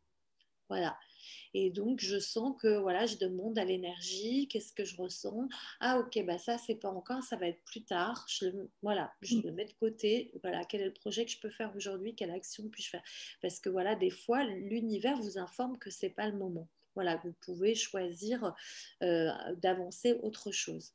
Voilà. Et donc, je sens que voilà, je demande à l'énergie, qu'est-ce que je ressens? Ah, ok, bah ça, c'est pas encore, ça va être plus tard. Voilà, je le mets de côté. Voilà, quel est le projet que je peux faire aujourd'hui? Quelle action puis-je faire? Parce que voilà, des fois, l'univers vous informe que c'est pas le moment. Voilà, vous pouvez choisir d'avancer autre chose.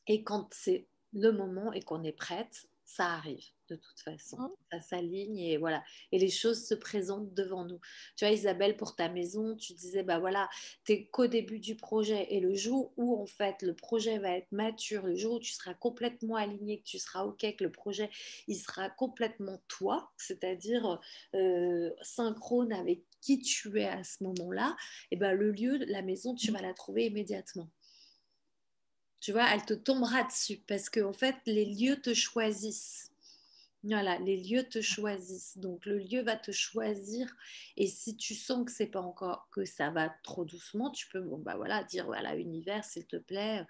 Et quand c'est le moment et qu'on est prête, ça arrive de toute façon. Ça s'aligne et voilà. Et les choses se présentent devant nous. Tu vois, Isabelle, pour ta maison, tu disais, bah voilà, t'es qu'au début du projet. Et le jour où, en fait, le projet va être mature, le jour où tu seras complètement aligné, que tu seras OK, que le projet, il sera complètement toi, c'est-à-dire synchrone avec qui tu es à ce moment-là, et ben le lieu, la maison, tu vas la trouver immédiatement. Tu vois, elle te tombera dessus parce que en fait, les lieux te choisissent. Voilà, les lieux te choisissent. Donc, le lieu va te choisir. Et si tu sens que c'est pas encore, que ça va trop doucement, tu peux, bon, bah voilà, dire, voilà, univers, s'il te plaît,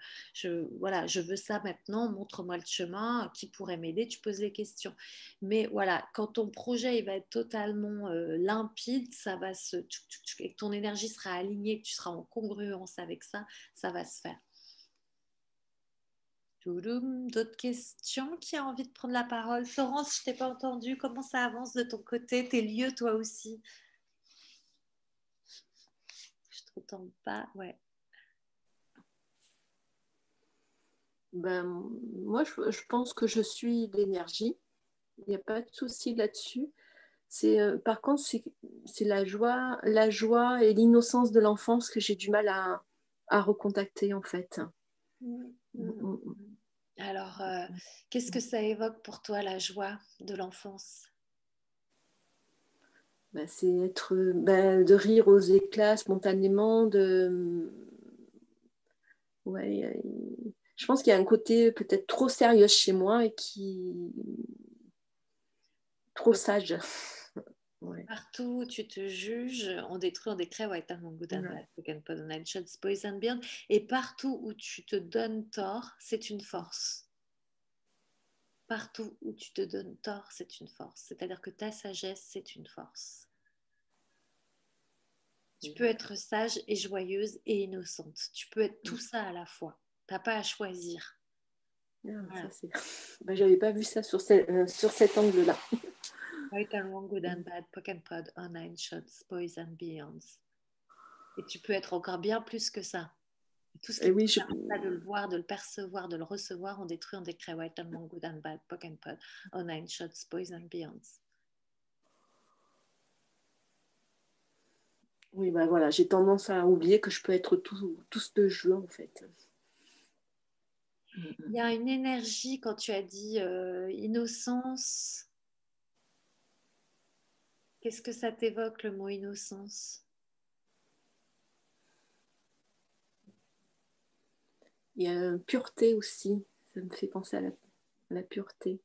voilà, je veux ça maintenant, montre-moi le chemin, qui pourrait m'aider, tu poses les questions. Mais voilà, quand ton projet, il va être totalement limpide, ça va et que ton énergie sera alignée, que tu seras en congruence avec ça va se faire. D'autres questions? Qui a envie de prendre la parole? Florence, je t'ai pas entendu. Comment ça avance de ton côté? Tes lieux, toi aussi? Je ne t'entends pas. Ouais. Ben, moi, je pense que je suis l'énergie. Il n'y a pas de souci là-dessus. Par contre, c'est la joie et l'innocence de l'enfance que j'ai du mal à recontacter, en fait. Alors, qu'est-ce que ça évoque pour toi, la joie de l'enfance? Ben, c'est de rire aux éclats spontanément, ouais, je pense qu'il y a un côté peut-être trop sérieux chez moi et trop sage. Ouais. Partout où tu te juges, on détruit, on décrète, White and Good and Bad, Broken Pod, Nine Shots, Boys and Beyond. Et partout où tu te donnes tort, c'est une force. Partout où tu te donnes tort, c'est une force. C'est-à-dire que ta sagesse, c'est une force. Tu peux être sage et joyeuse et innocente. Tu peux être tout ça à la fois. Tu n'as pas à choisir. Voilà. J'avais pas vu ça sur cet angle-là. Right and wrong, good and bad, pock and pod, on nine shots, boys and beyonds. Et tu peux être encore bien plus que ça. Et tout ce qui ne permet pas de le voir, de le percevoir, de le recevoir, on détruit, on décrète. Right and wrong, good and bad, pock and pod, on nine shots, boys and beyonds. Oui, ben voilà, j'ai tendance à oublier que je peux être tout ce que je veux, en fait. Il y a une énergie quand tu as dit innocence. Qu'est-ce que ça t'évoque, le mot innocence? Il y a une pureté aussi, ça me fait penser à la pureté.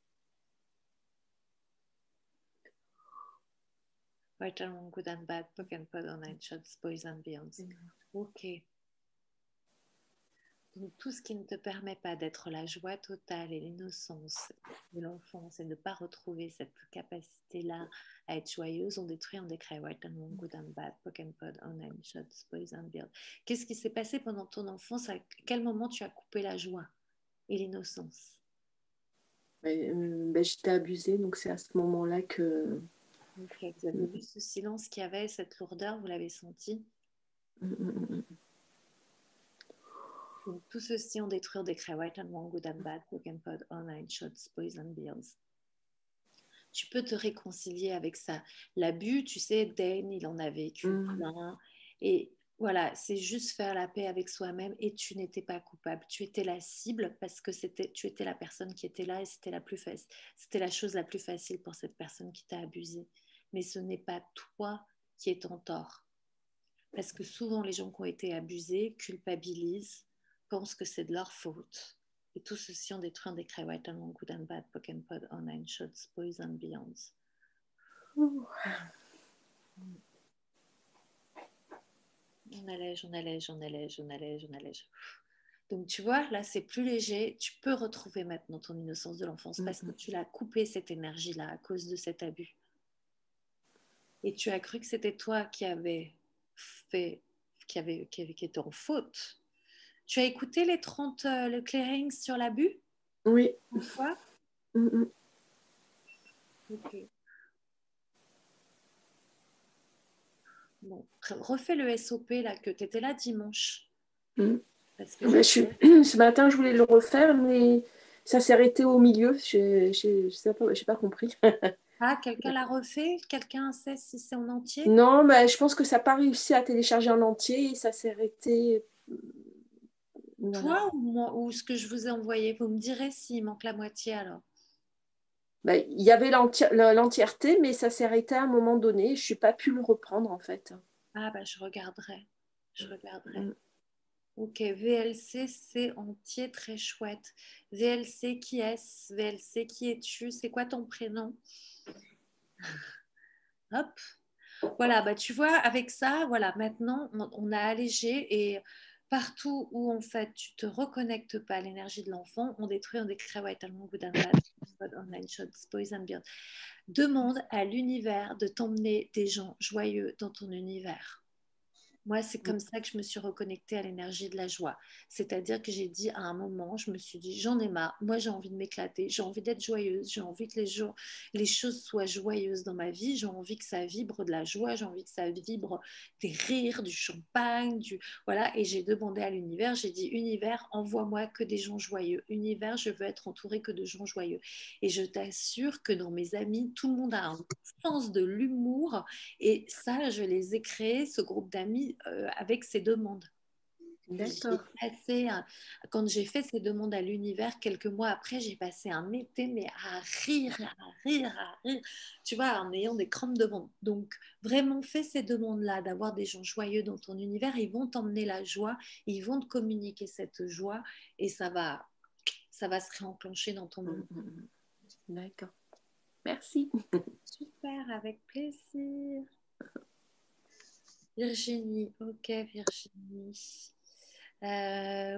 Right and wrong, good and bad, pock and pod, on nine shots, boys and beyonds. Ok. Donc, tout ce qui ne te permet pas d'être la joie totale et l'innocence de l'enfance et de ne pas retrouver cette capacité-là à être joyeuse, on détruit, on décrète. Right and wrong, good and bad, pock and pod, on nine shots, boys and beyond. Qu'est-ce qui s'est passé pendant ton enfance? À quel moment tu as coupé la joie et l'innocence? J'étais abusée, donc c'est à ce moment-là que... Ok, vous avez vu ce silence qu'il y avait, cette lourdeur, vous l'avez senti? Donc, tout ceci, on détruit, on décrète. Right and wrong, good and bad, pock and pod, on nine shots, boys and beyonds. Tu peux te réconcilier avec ça. L'abus, tu sais, Dane, il en a vécu plein. Et voilà, c'est juste faire la paix avec soi-même et tu n'étais pas coupable. Tu étais la cible parce que tu étais la personne qui était là et c'était la chose la plus facile pour cette personne qui t'a abusé. Mais ce n'est pas toi qui es en tort. Parce que souvent, les gens qui ont été abusés culpabilisent, pensent que c'est de leur faute. Et tout ceci, on détruit, on décrète. White and wrong, good and bad, pock and pod, on nine shots, boys and beyonds. On allège, on allège, on allège, on allège, on allège. Donc, tu vois, là, c'est plus léger. Tu peux retrouver maintenant ton innocence de l'enfance parce que tu l'as coupé, cette énergie-là, à cause de cet abus. Et tu as cru que c'était toi qui avais fait, qui était en faute. Tu as écouté les 30 le clearing sur l'abus Oui. une fois? Ok. Bon, refais le SOP là, que tu étais là dimanche. Parce que ce matin, je voulais le refaire, mais ça s'est arrêté au milieu. Je n'ai pas compris. Ah, quelqu'un l'a refait? Quelqu'un sait si c'est en entier? Non, mais je pense que ça n'a pas réussi à télécharger en entier et ça s'est arrêté. Voilà. Toi ou moi, ou ce que je vous ai envoyé? Vous me direz s'il manque la moitié alors. Il y avait l'entièreté, mais ça s'est arrêté à un moment donné. Je n'ai pas pu le reprendre en fait. Ah, bah je regarderai. Ok, VLC, c'est entier, très chouette. VLC, qui est-ce? VLC, qui es-tu? C'est quoi ton prénom? Hop. Voilà, bah tu vois, avec ça, voilà, maintenant, on a allégé et partout où, en fait, tu te reconnectes pas à l'énergie de l'enfant, on détruit, on décrée White Almond, Good and Bad, Online Shots, Poison Beyond. Demande à l'univers de t'emmener des gens joyeux dans ton univers. Moi, c'est comme ça que je me suis reconnectée à l'énergie de la joie. C'est-à-dire que j'ai dit à un moment, je me suis dit, j'en ai marre. Moi, j'ai envie de m'éclater. J'ai envie d'être joyeuse. J'ai envie que les choses soient joyeuses dans ma vie. J'ai envie que ça vibre de la joie. J'ai envie que ça vibre des rires, du champagne. Voilà. Et j'ai demandé à l'univers, j'ai dit, univers, envoie-moi que des gens joyeux. Univers, je veux être entourée que de gens joyeux. Et je t'assure que dans mes amis, tout le monde a un sens de l'humour. Et ça, je les ai créés, ce groupe d'amis, avec ces demandes. D'accord. Quand j'ai fait ces demandes à l'univers, quelques mois après, j'ai passé un été, mais à rire, tu vois, en ayant des crampes de ventre. Donc, vraiment, fais ces demandes-là, d'avoir des gens joyeux dans ton univers. Ils vont t'emmener la joie, ils vont te communiquer cette joie et ça va se réenclencher dans ton monde. D'accord. Merci. Super, avec plaisir. Virginie, ok Virginie.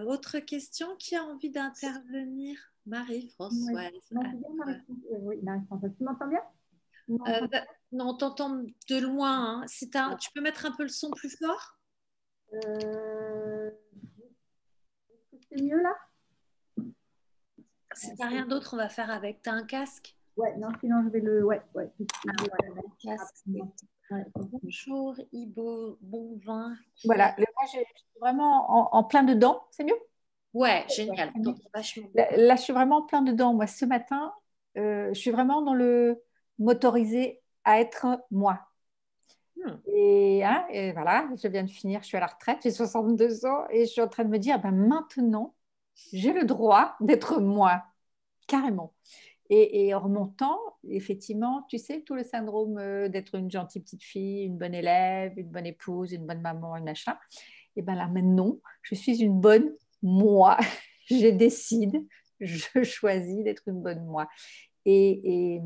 Autre question, qui a envie d'intervenir? Marie-Françoise. Oui, Marie-Françoise, tu m'entends bien? Non, on t'entend de loin. Hein. Tu peux mettre un peu le son plus fort? Est-ce que c'est mieux là? Si t'as rien d'autre, on va faire avec. T'as un casque? Ouais, non, sinon je vais le. Ouais. Casque. Bonjour, Ibo, bon vin. Voilà, moi je suis vraiment en plein dedans, c'est mieux? Ouais, génial. Ouais, Donc, vachement. là, je suis vraiment en plein dedans. Moi, ce matin, je suis vraiment dans le m'autoriser à être moi. Et voilà, je viens de finir, je suis à la retraite, j'ai 62 ans et je suis en train de me dire, ben maintenant, j'ai le droit d'être moi, carrément. Et en remontant, effectivement, tu sais, tout le syndrome d'être une gentille petite fille, une bonne élève, une bonne épouse, une bonne maman, un machin, et bien là maintenant, je suis une bonne moi. Je décide, je choisis d'être une bonne moi. Et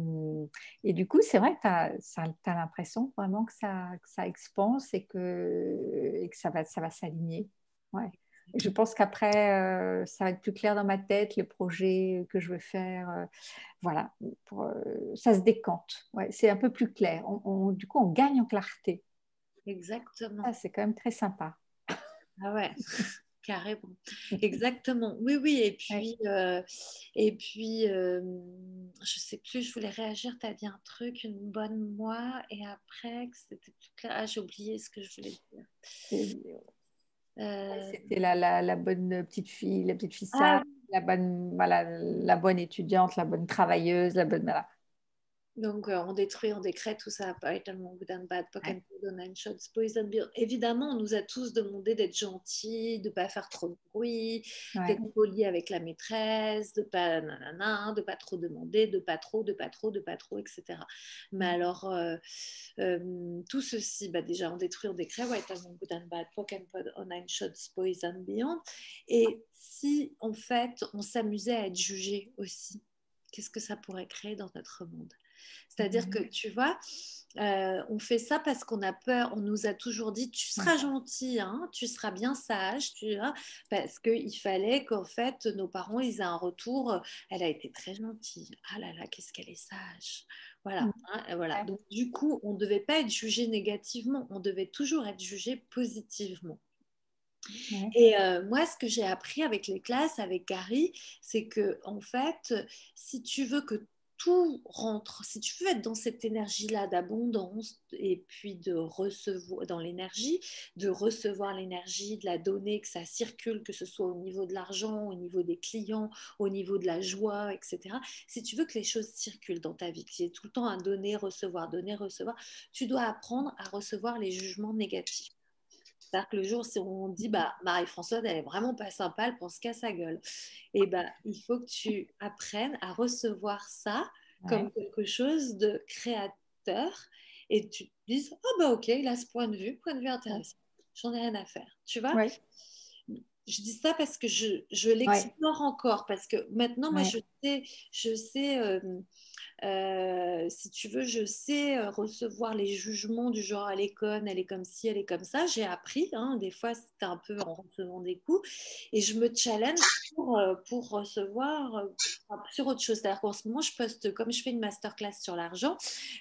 du coup, c'est vrai que tu as l'impression vraiment que ça expanse et que ça va s'aligner. Ouais. Et je pense qu'après, ça va être plus clair dans ma tête, les projets que je veux faire. Voilà, ça se décante. Ouais, c'est un peu plus clair. Du coup, on gagne en clarté. Exactement. Ah, c'est quand même très sympa. Ah ouais. Carrément. Exactement. Oui, oui. Et puis je sais plus, je voulais réagir. Tu as dit un truc, une bonne moi, et après, que c'était plus clair. Ah, j'ai oublié ce que je voulais dire. C'était la bonne petite fille, la petite fille Ah, sage, la bonne étudiante, la bonne travailleuse, la bonne. Voilà. donc, on détruit, on décrète tout ça. Tellement good and bad, poke and put, nine shots, poison beer. Évidemment, on nous a tous demandé d'être gentils, de ne pas faire trop de bruit, d'être poli avec la maîtresse, de pas nanana, de pas trop demander, de pas trop, etc. Mais alors, tout ceci, déjà, on détruit, on décrète, tellement good and bad, poke and put, nine shots, poison beyond. Et si, en fait, on s'amusait à être jugé aussi, qu'est-ce que ça pourrait créer dans notre monde? C'est-à-dire que, tu vois, on fait ça parce qu'on a peur. On nous a toujours dit, tu seras gentil, hein, tu seras bien sage, tu vois, parce qu'il fallait qu'en fait, nos parents, ils aient un retour. Elle a été très gentille. Ah là là, qu'est-ce qu'elle est sage. Voilà, hein, et voilà. Donc, du coup, on ne devait pas être jugé négativement. On devait toujours être jugé positivement. Ouais. Et moi, ce que j'ai appris avec les classes, avec Gary, c'est que en fait, si tu veux que tout rentre, si tu veux être dans cette énergie-là d'abondance et puis de recevoir dans l'énergie, de recevoir l'énergie, de la donner, que ça circule, que ce soit au niveau de l'argent, au niveau des clients, au niveau de la joie, etc. Si tu veux que les choses circulent dans ta vie, qu'il y ait tout le temps un donner, recevoir, tu dois apprendre à recevoir les jugements négatifs. C'est-à-dire que le jour, si on dit, bah, Marie-Françoise, elle est vraiment pas sympa, elle pense qu'à sa gueule. Et bah, il faut que tu apprennes à recevoir ça comme quelque chose de créateur et tu te dises, oh bah ok, il a ce point de vue intéressant. J'en ai rien à faire. Tu vois? Ouais. Je dis ça parce que je l'explore encore, parce que maintenant, moi, je sais si tu veux, je sais recevoir les jugements du genre elle est conne, elle est comme ci, elle est comme ça. J'ai appris, hein, des fois c'était un peu en recevant des coups, et je me challenge pour recevoir sur autre chose. C'est-à-dire qu'en ce moment, je poste, comme je fais une masterclass sur l'argent,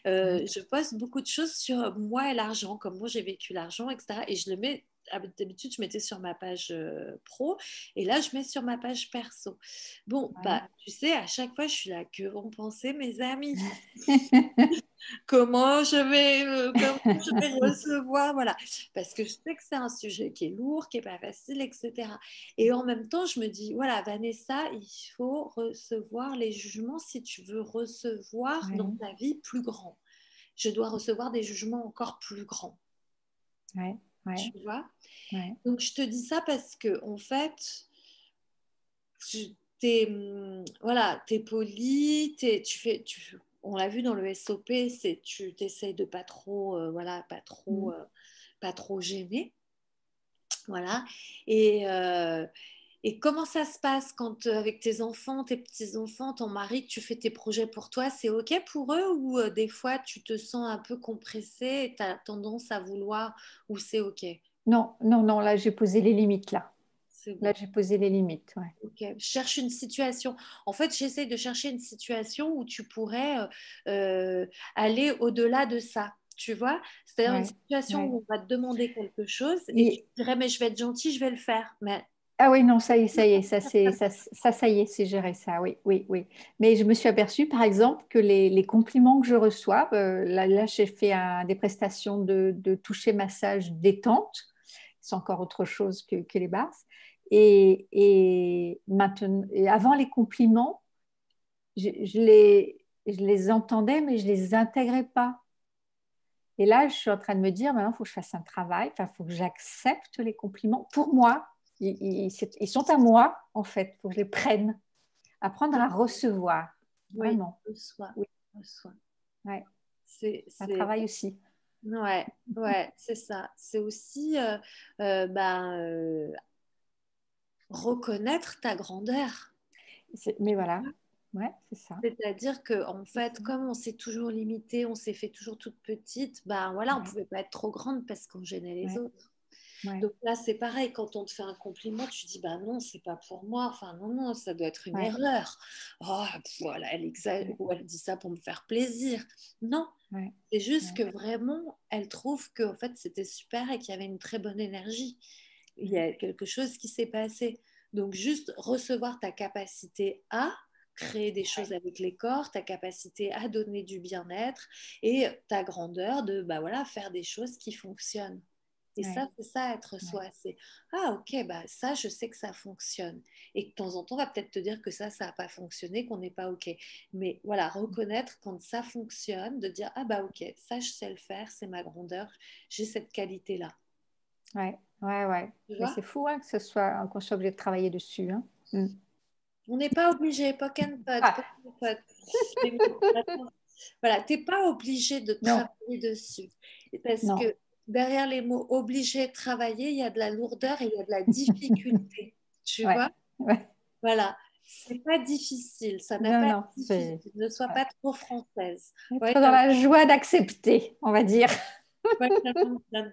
je poste beaucoup de choses sur moi et l'argent, comment j'ai vécu l'argent, etc. Et je le mets. D'habitude, je mettais sur ma page pro et là, je mets sur ma page perso. Bon, bah, tu sais, à chaque fois, je suis là, que vont penser mes amis? Comment je vais recevoir, voilà. Parce que je sais que c'est un sujet qui est lourd, qui n'est pas facile, etc. Et en même temps, je me dis, voilà, Vanessa, il faut recevoir les jugements si tu veux recevoir dans ta vie plus grand. Je dois recevoir des jugements encore plus grands. Tu vois? Donc, je te dis ça parce que, en fait, t'es poli, on l'a vu dans le SOP, tu t'essayes de pas trop, pas trop gêner. Voilà. Et comment ça se passe quand avec tes enfants, tes petits-enfants, ton mari, tu fais tes projets pour toi, c'est OK pour eux ou des fois tu te sens un peu compressé et tu as tendance à vouloir ou c'est OK? Non, là j'ai posé les limites là. C'est bon. Là j'ai posé les limites. Ok, je cherche une situation. En fait, j'essaye de chercher une situation où tu pourrais aller au-delà de ça. Tu vois? C'est-à-dire une situation où on va te demander quelque chose et tu dirais, mais je vais être gentil, je vais le faire. Mais ah oui, non, ça y est, ça y est, c'est géré ça, oui. Mais je me suis aperçue, par exemple, que les compliments que je reçois, là j'ai fait des prestations de toucher, massage, détente, c'est encore autre chose que les bases. Maintenant, et avant les compliments, je les entendais, mais je ne les intégrais pas. Et là, je suis en train de me dire, maintenant, il faut que je fasse un travail, il faut que j'accepte les compliments pour moi. Ils sont à moi, en fait, il faut que je les prenne. Apprendre à recevoir, vraiment. Oui, Ouais. C'est un travail aussi. Ouais, c'est ça. C'est aussi reconnaître ta grandeur. Mais voilà, c'est ça. C'est-à-dire qu'en fait, comme on s'est toujours limité, on s'est fait toujours toute petite, on ne pouvait pas être trop grande parce qu'on gênait les autres. Donc là, c'est pareil, quand on te fait un compliment, tu dis, non, c'est pas pour moi. Enfin, non, ça doit être une erreur. Oh, voilà, ou elle dit ça pour me faire plaisir. Non, c'est juste que vraiment, elle trouve que en fait, c'était super et qu'il y avait une très bonne énergie. Il y a quelque chose qui s'est passé. Donc, juste recevoir ta capacité à créer des choses avec les corps, ta capacité à donner du bien-être et ta grandeur de faire des choses qui fonctionnent. Et ça, c'est ça, être soi. C'est ok, ça, je sais que ça fonctionne. Et de temps en temps, on va peut-être te dire que ça n'a pas fonctionné, qu'on n'est pas ok. Mais voilà, reconnaître quand ça fonctionne, de dire ok, ça, je sais le faire, c'est ma grandeur, j'ai cette qualité-là. Ouais. Mais c'est fou qu'on soit obligé de travailler dessus. Hein. On n'est pas obligé, poke and pot. Voilà, tu n'es pas obligé de travailler dessus. Parce que derrière les mots obligé de travailler, il y a de la lourdeur et il y a de la difficulté. Tu vois? Voilà. C'est pas difficile, ça n'a Non, pas non, été difficile. Ne sois pas trop française. Ouais, être dans la joie d'accepter, on va dire.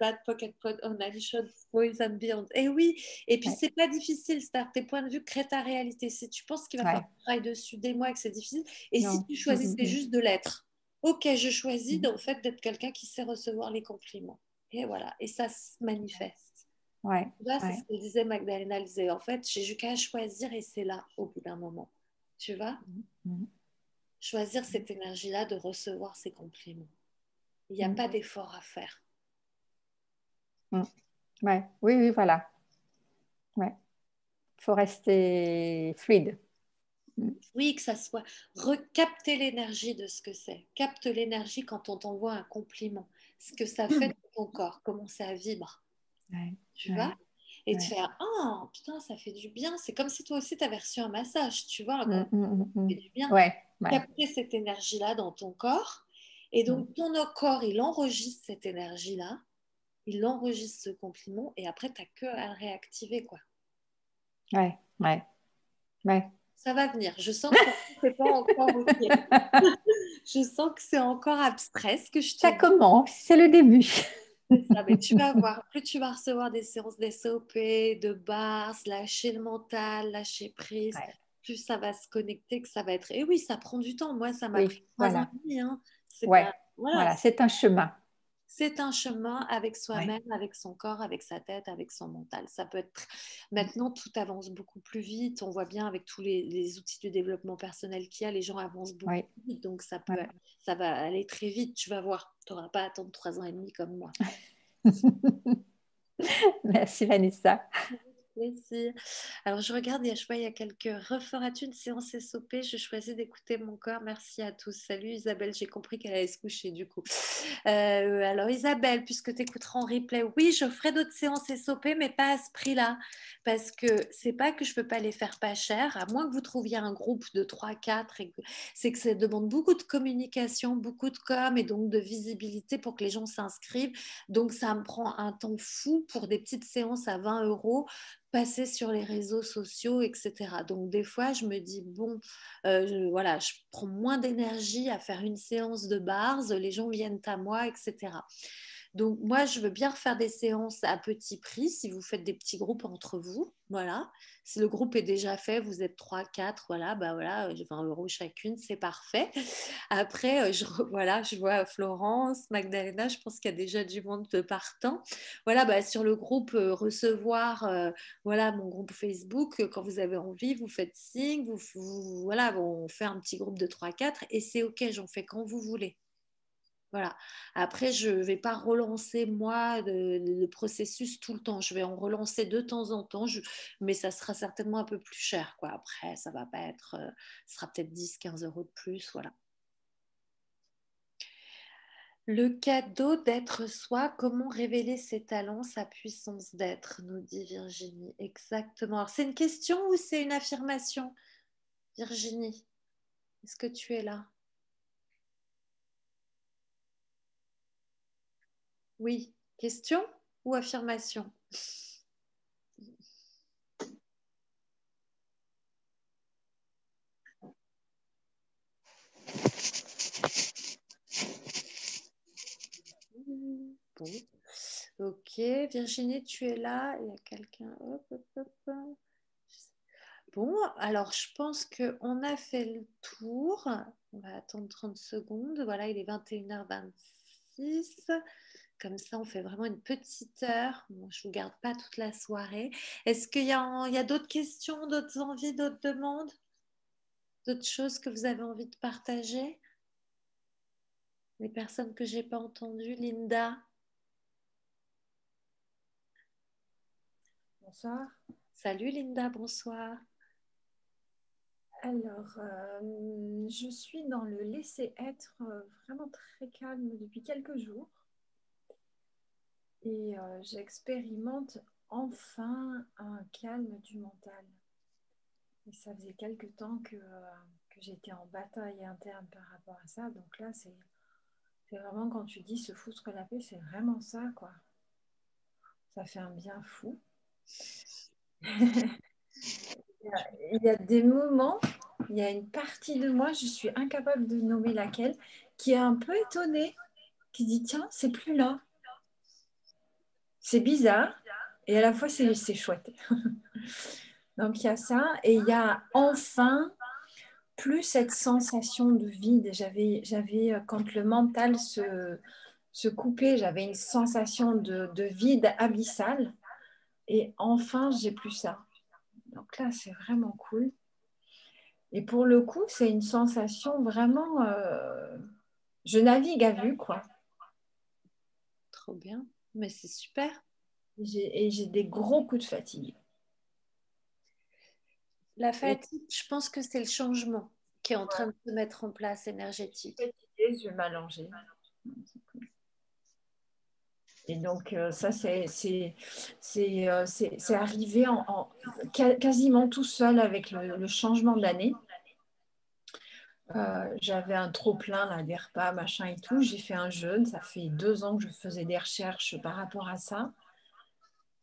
bad pocket pod on addition boys and beyond. Et oui, et puis Ouais. c'est pas difficile, c'est-à-dire tes points de vue créent ta réalité. Si tu penses qu'il va falloir Ouais. travailler dessus des mois et que c'est difficile, et si Non. tu choisissais juste de l'être, ok, je choisis en fait d'être quelqu'un qui sait recevoir les compliments. Et voilà, et ça se manifeste. Ouais. Tu vois, c'est ce Ouais. que disait Magdalena. Elle disait, en fait, j'ai juste qu'à choisir et c'est là au bout d'un moment. Tu vois, Mm. choisir cette énergie-là de recevoir ces compliments. Il n'y a pas d'effort à faire. Ouais. Oui, oui, voilà. Ouais. Faut rester fluide. Oui, que ça soit recapter l'énergie de ce que c'est. Capte l'énergie quand on t'envoie un compliment. Ce que ça fait dans ton corps, comment ça vibre. Ouais. Tu vois? Ouais. Et de Ouais. faire, oh putain, ça fait du bien. C'est comme si toi aussi tu avais reçu un massage. Tu vois, un Mm, compliment, mm, ça mm, fait mm. du bien. Ouais. Ouais. Capter cette énergie-là dans ton corps. Et donc, ton corps, il enregistre cette énergie-là. Il enregistre ce compliment. Et après, tu n'as que à le réactiver, quoi. Ouais. Ouais. Ouais. Ça va venir. Je sens que c'est pas encore OK. Je sens que c'est encore abstrait ce que je te Ça dis. commence, c'est le début. C'est ça, mais tu vas voir, plus tu vas recevoir des séances d'SOP, de bars, lâcher le mental, lâcher prise, Ouais. plus ça va se connecter, que ça va être. Et oui, ça prend du temps. Moi, ça m'a Oui, pris 3 ans voilà. et demi. Hein. C'est Ouais. pas. Voilà, Voilà, c'est un chemin. c'est un chemin avec Ouais. soi-même, avec son corps, avec sa tête, avec son mental. Ça peut être. Maintenant, tout avance beaucoup plus vite. On voit bien avec tous les outils de développement personnel qu'il y a, les gens avancent beaucoup Ouais. plus vite. Donc, Ouais. ça va aller très vite. Tu vas voir. Tu n'auras pas à attendre 3 ans et demi comme moi. Merci Vanessa. Plaisir. Alors, je regarde, je vois, il y a quelques. Referas-tu une séance SOP? Je choisis d'écouter mon corps. Merci à tous. Salut Isabelle, j'ai compris qu'elle allait se coucher du coup. Alors, Isabelle, puisque tu écouteras en replay, oui, je ferai d'autres séances SOP, mais pas à ce prix-là. Parce que c'est pas que je peux pas les faire pas cher, à moins que vous trouviez un groupe de 3, 4. C'est que ça demande beaucoup de communication, beaucoup de com et donc de visibilité pour que les gens s'inscrivent. Donc, ça me prend un temps fou pour des petites séances à 20 € passer sur les réseaux sociaux, etc. Donc des fois, je me dis, bon, voilà, je prends moins d'énergie à faire une séance de bars, les gens viennent à moi, etc. Donc moi, je veux bien refaire des séances à petit prix si vous faites des petits groupes entre vous. Voilà. Si le groupe est déjà fait, vous êtes 3, 4, voilà, bah voilà, 20 € chacune, c'est parfait. Après, voilà, je vois Florence, Magdalena, je pense qu'il y a déjà du monde de partant. Voilà, bah, sur le groupe recevoir, voilà, mon groupe Facebook, quand vous avez envie, vous faites signe, voilà, on fait un petit groupe de 3, 4 et c'est OK, j'en fais quand vous voulez. Voilà. Après, je ne vais pas relancer, moi, le processus tout le temps. Je vais en relancer de temps en temps, mais ça sera certainement un peu plus cher, quoi. Après, ça va pas être, ce sera peut-être 10, 15 € de plus, voilà. Le cadeau d'être soi, comment révéler ses talents, sa puissance d'être, nous dit Virginie. Exactement. Alors, c'est une question ou c'est une affirmation, Virginie? Est-ce que tu es là? Oui. Question ou affirmation? Bon. Ok, Virginie, tu es là. Il y a quelqu'un. Hop, hop, hop. Bon, alors je pense qu'on a fait le tour. On va attendre 30 secondes. Voilà, il est 21h26. Comme ça, on fait vraiment une petite heure. Bon, je ne vous garde pas toute la soirée. Est-ce qu'il y a d'autres questions, d'autres envies, d'autres demandes? D'autres choses que vous avez envie de partager? Les personnes que je n'ai pas entendues, Linda? Bonsoir. Salut Linda, bonsoir. Alors, je suis dans le laisser-être vraiment très calme depuis quelques jours et j'expérimente enfin un calme du mental. Et ça faisait quelques temps que j'étais en bataille interne par rapport à ça. Donc là, c'est vraiment quand tu dis se foutre la paix, c'est vraiment ça, quoi. Ça fait un bien fou. Il y a des moments, il y a une partie de moi, je suis incapable de nommer laquelle, qui est un peu étonnée, qui dit tiens, c'est plus là. C'est bizarre et à la fois c'est chouette. Donc il y a ça et il y a enfin plus cette sensation de vide. J'avais quand le mental se coupait, j'avais une sensation de vide abyssal et enfin j'ai plus ça. Donc là c'est vraiment cool. Et pour le coup, c'est une sensation vraiment. Je navigue à vue, quoi. Trop bien. Mais c'est super. Et j'ai des gros coups de fatigue. La fatigue, je pense que c'est le changement qui est en train de se mettre en place énergétique. Fatiguée, je vais m'allonger. Et donc, ça, c'est arrivé quasiment tout seul avec le changement d'année. J'avais un trop-plein là, des repas, machin et tout. J'ai fait un jeûne. Ça fait 2 ans que je faisais des recherches par rapport à ça.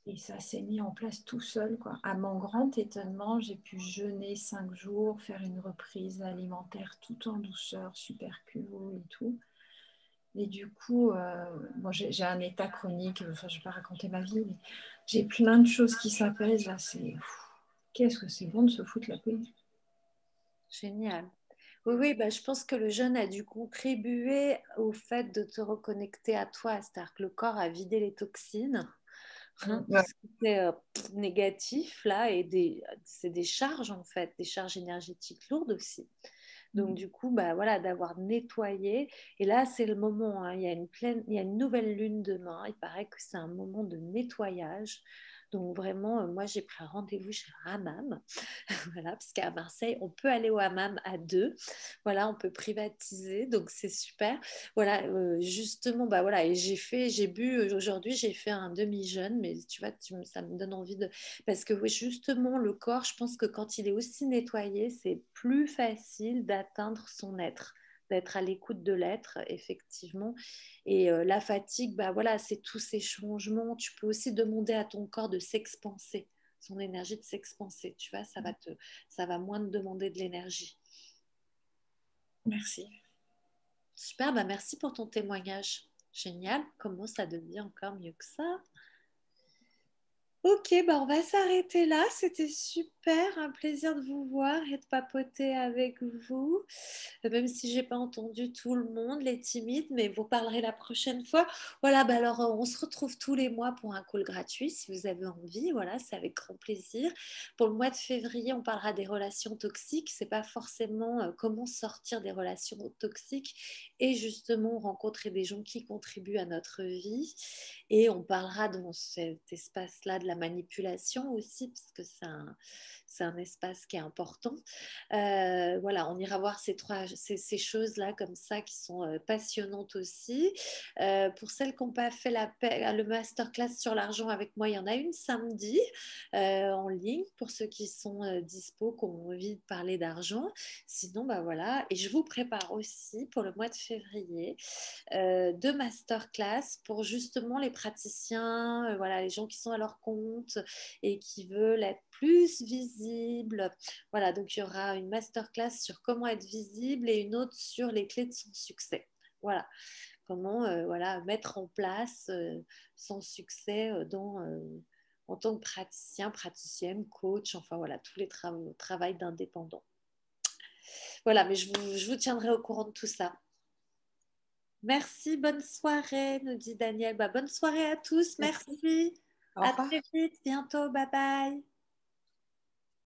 Et ça s'est mis en place tout seul, quoi. À mon grand étonnement, j'ai pu jeûner 5 jours, faire une reprise alimentaire tout en douceur, super culot et tout. Et du coup, bon, j'ai un état chronique, enfin, je ne vais pas raconter ma vie, mais j'ai plein de choses qui s'apaisent. Là, qu'est-ce que c'est bon de se foutre la paix. Génial. Oui, oui, bah, je pense que le jeûne a dû contribuer au fait de te reconnecter à toi, c'est-à-dire que le corps a vidé les toxines, hein, tout Ouais. ce qui était négatif là, et c'est des charges en fait, des charges énergétiques lourdes aussi. Donc du coup, bah, voilà, d'avoir nettoyé. Et là, c'est le moment, hein, il y a une nouvelle lune demain. Il paraît que c'est un moment de nettoyage. Donc vraiment, moi, j'ai pris un rendez-vous chez le hammam. Voilà, parce qu'à Marseille, on peut aller au hammam à deux. Voilà, on peut privatiser. Donc c'est super. Voilà, justement, bah voilà. Et j'ai bu aujourd'hui, j'ai fait un demi-jeûne. Mais tu vois, ça me donne envie de... Parce que oui, justement, le corps, je pense que quand il est aussi nettoyé, c'est plus facile d'atteindre son être, d'être à l'écoute de l'être, effectivement. Et la fatigue, bah voilà, c'est tous ces changements. Tu peux aussi demander à ton corps de s'expanser, son énergie de s'expanser. Tu vois, ça va moins te demander de l'énergie. Merci. Super, bah merci pour ton témoignage. Génial. Comment ça devient encore mieux que ça? Ok, bah on va s'arrêter là. C'était super, un plaisir de vous voir et de papoter avec vous. Même si j'ai pas entendu tout le monde, les timides, mais vous parlerez la prochaine fois. Voilà, bah alors on se retrouve tous les mois pour un call gratuit si vous avez envie. Voilà, c'est avec grand plaisir. Pour le mois de février, on parlera des relations toxiques. C'est pas forcément comment sortir des relations toxiques et justement rencontrer des gens qui contribuent à notre vie. Et on parlera dans cet espace-là de la manipulation aussi, parce que c'est un espace qui est important. Voilà, on ira voir ces choses-là comme ça qui sont passionnantes aussi. Pour celles qui n'ont pas fait le masterclass sur l'argent avec moi, il y en a une samedi en ligne pour ceux qui sont dispo, qui ont envie de parler d'argent. Sinon, bah voilà. Et je vous prépare aussi pour le mois de février 2 masterclass pour justement les praticiens, voilà, les gens qui sont à leur compte et qui veulent être plus visibles. Voilà, donc il y aura une masterclass sur comment être visible et une autre sur les clés de son succès. Voilà, comment voilà, mettre en place son succès en tant que praticien, praticienne, coach, enfin voilà, tous les travaux d'indépendant. Voilà, mais je vous tiendrai au courant de tout ça. Merci, bonne soirée, nous dit Daniel. Bah, bonne soirée à tous, merci. À très vite, bientôt, bye bye.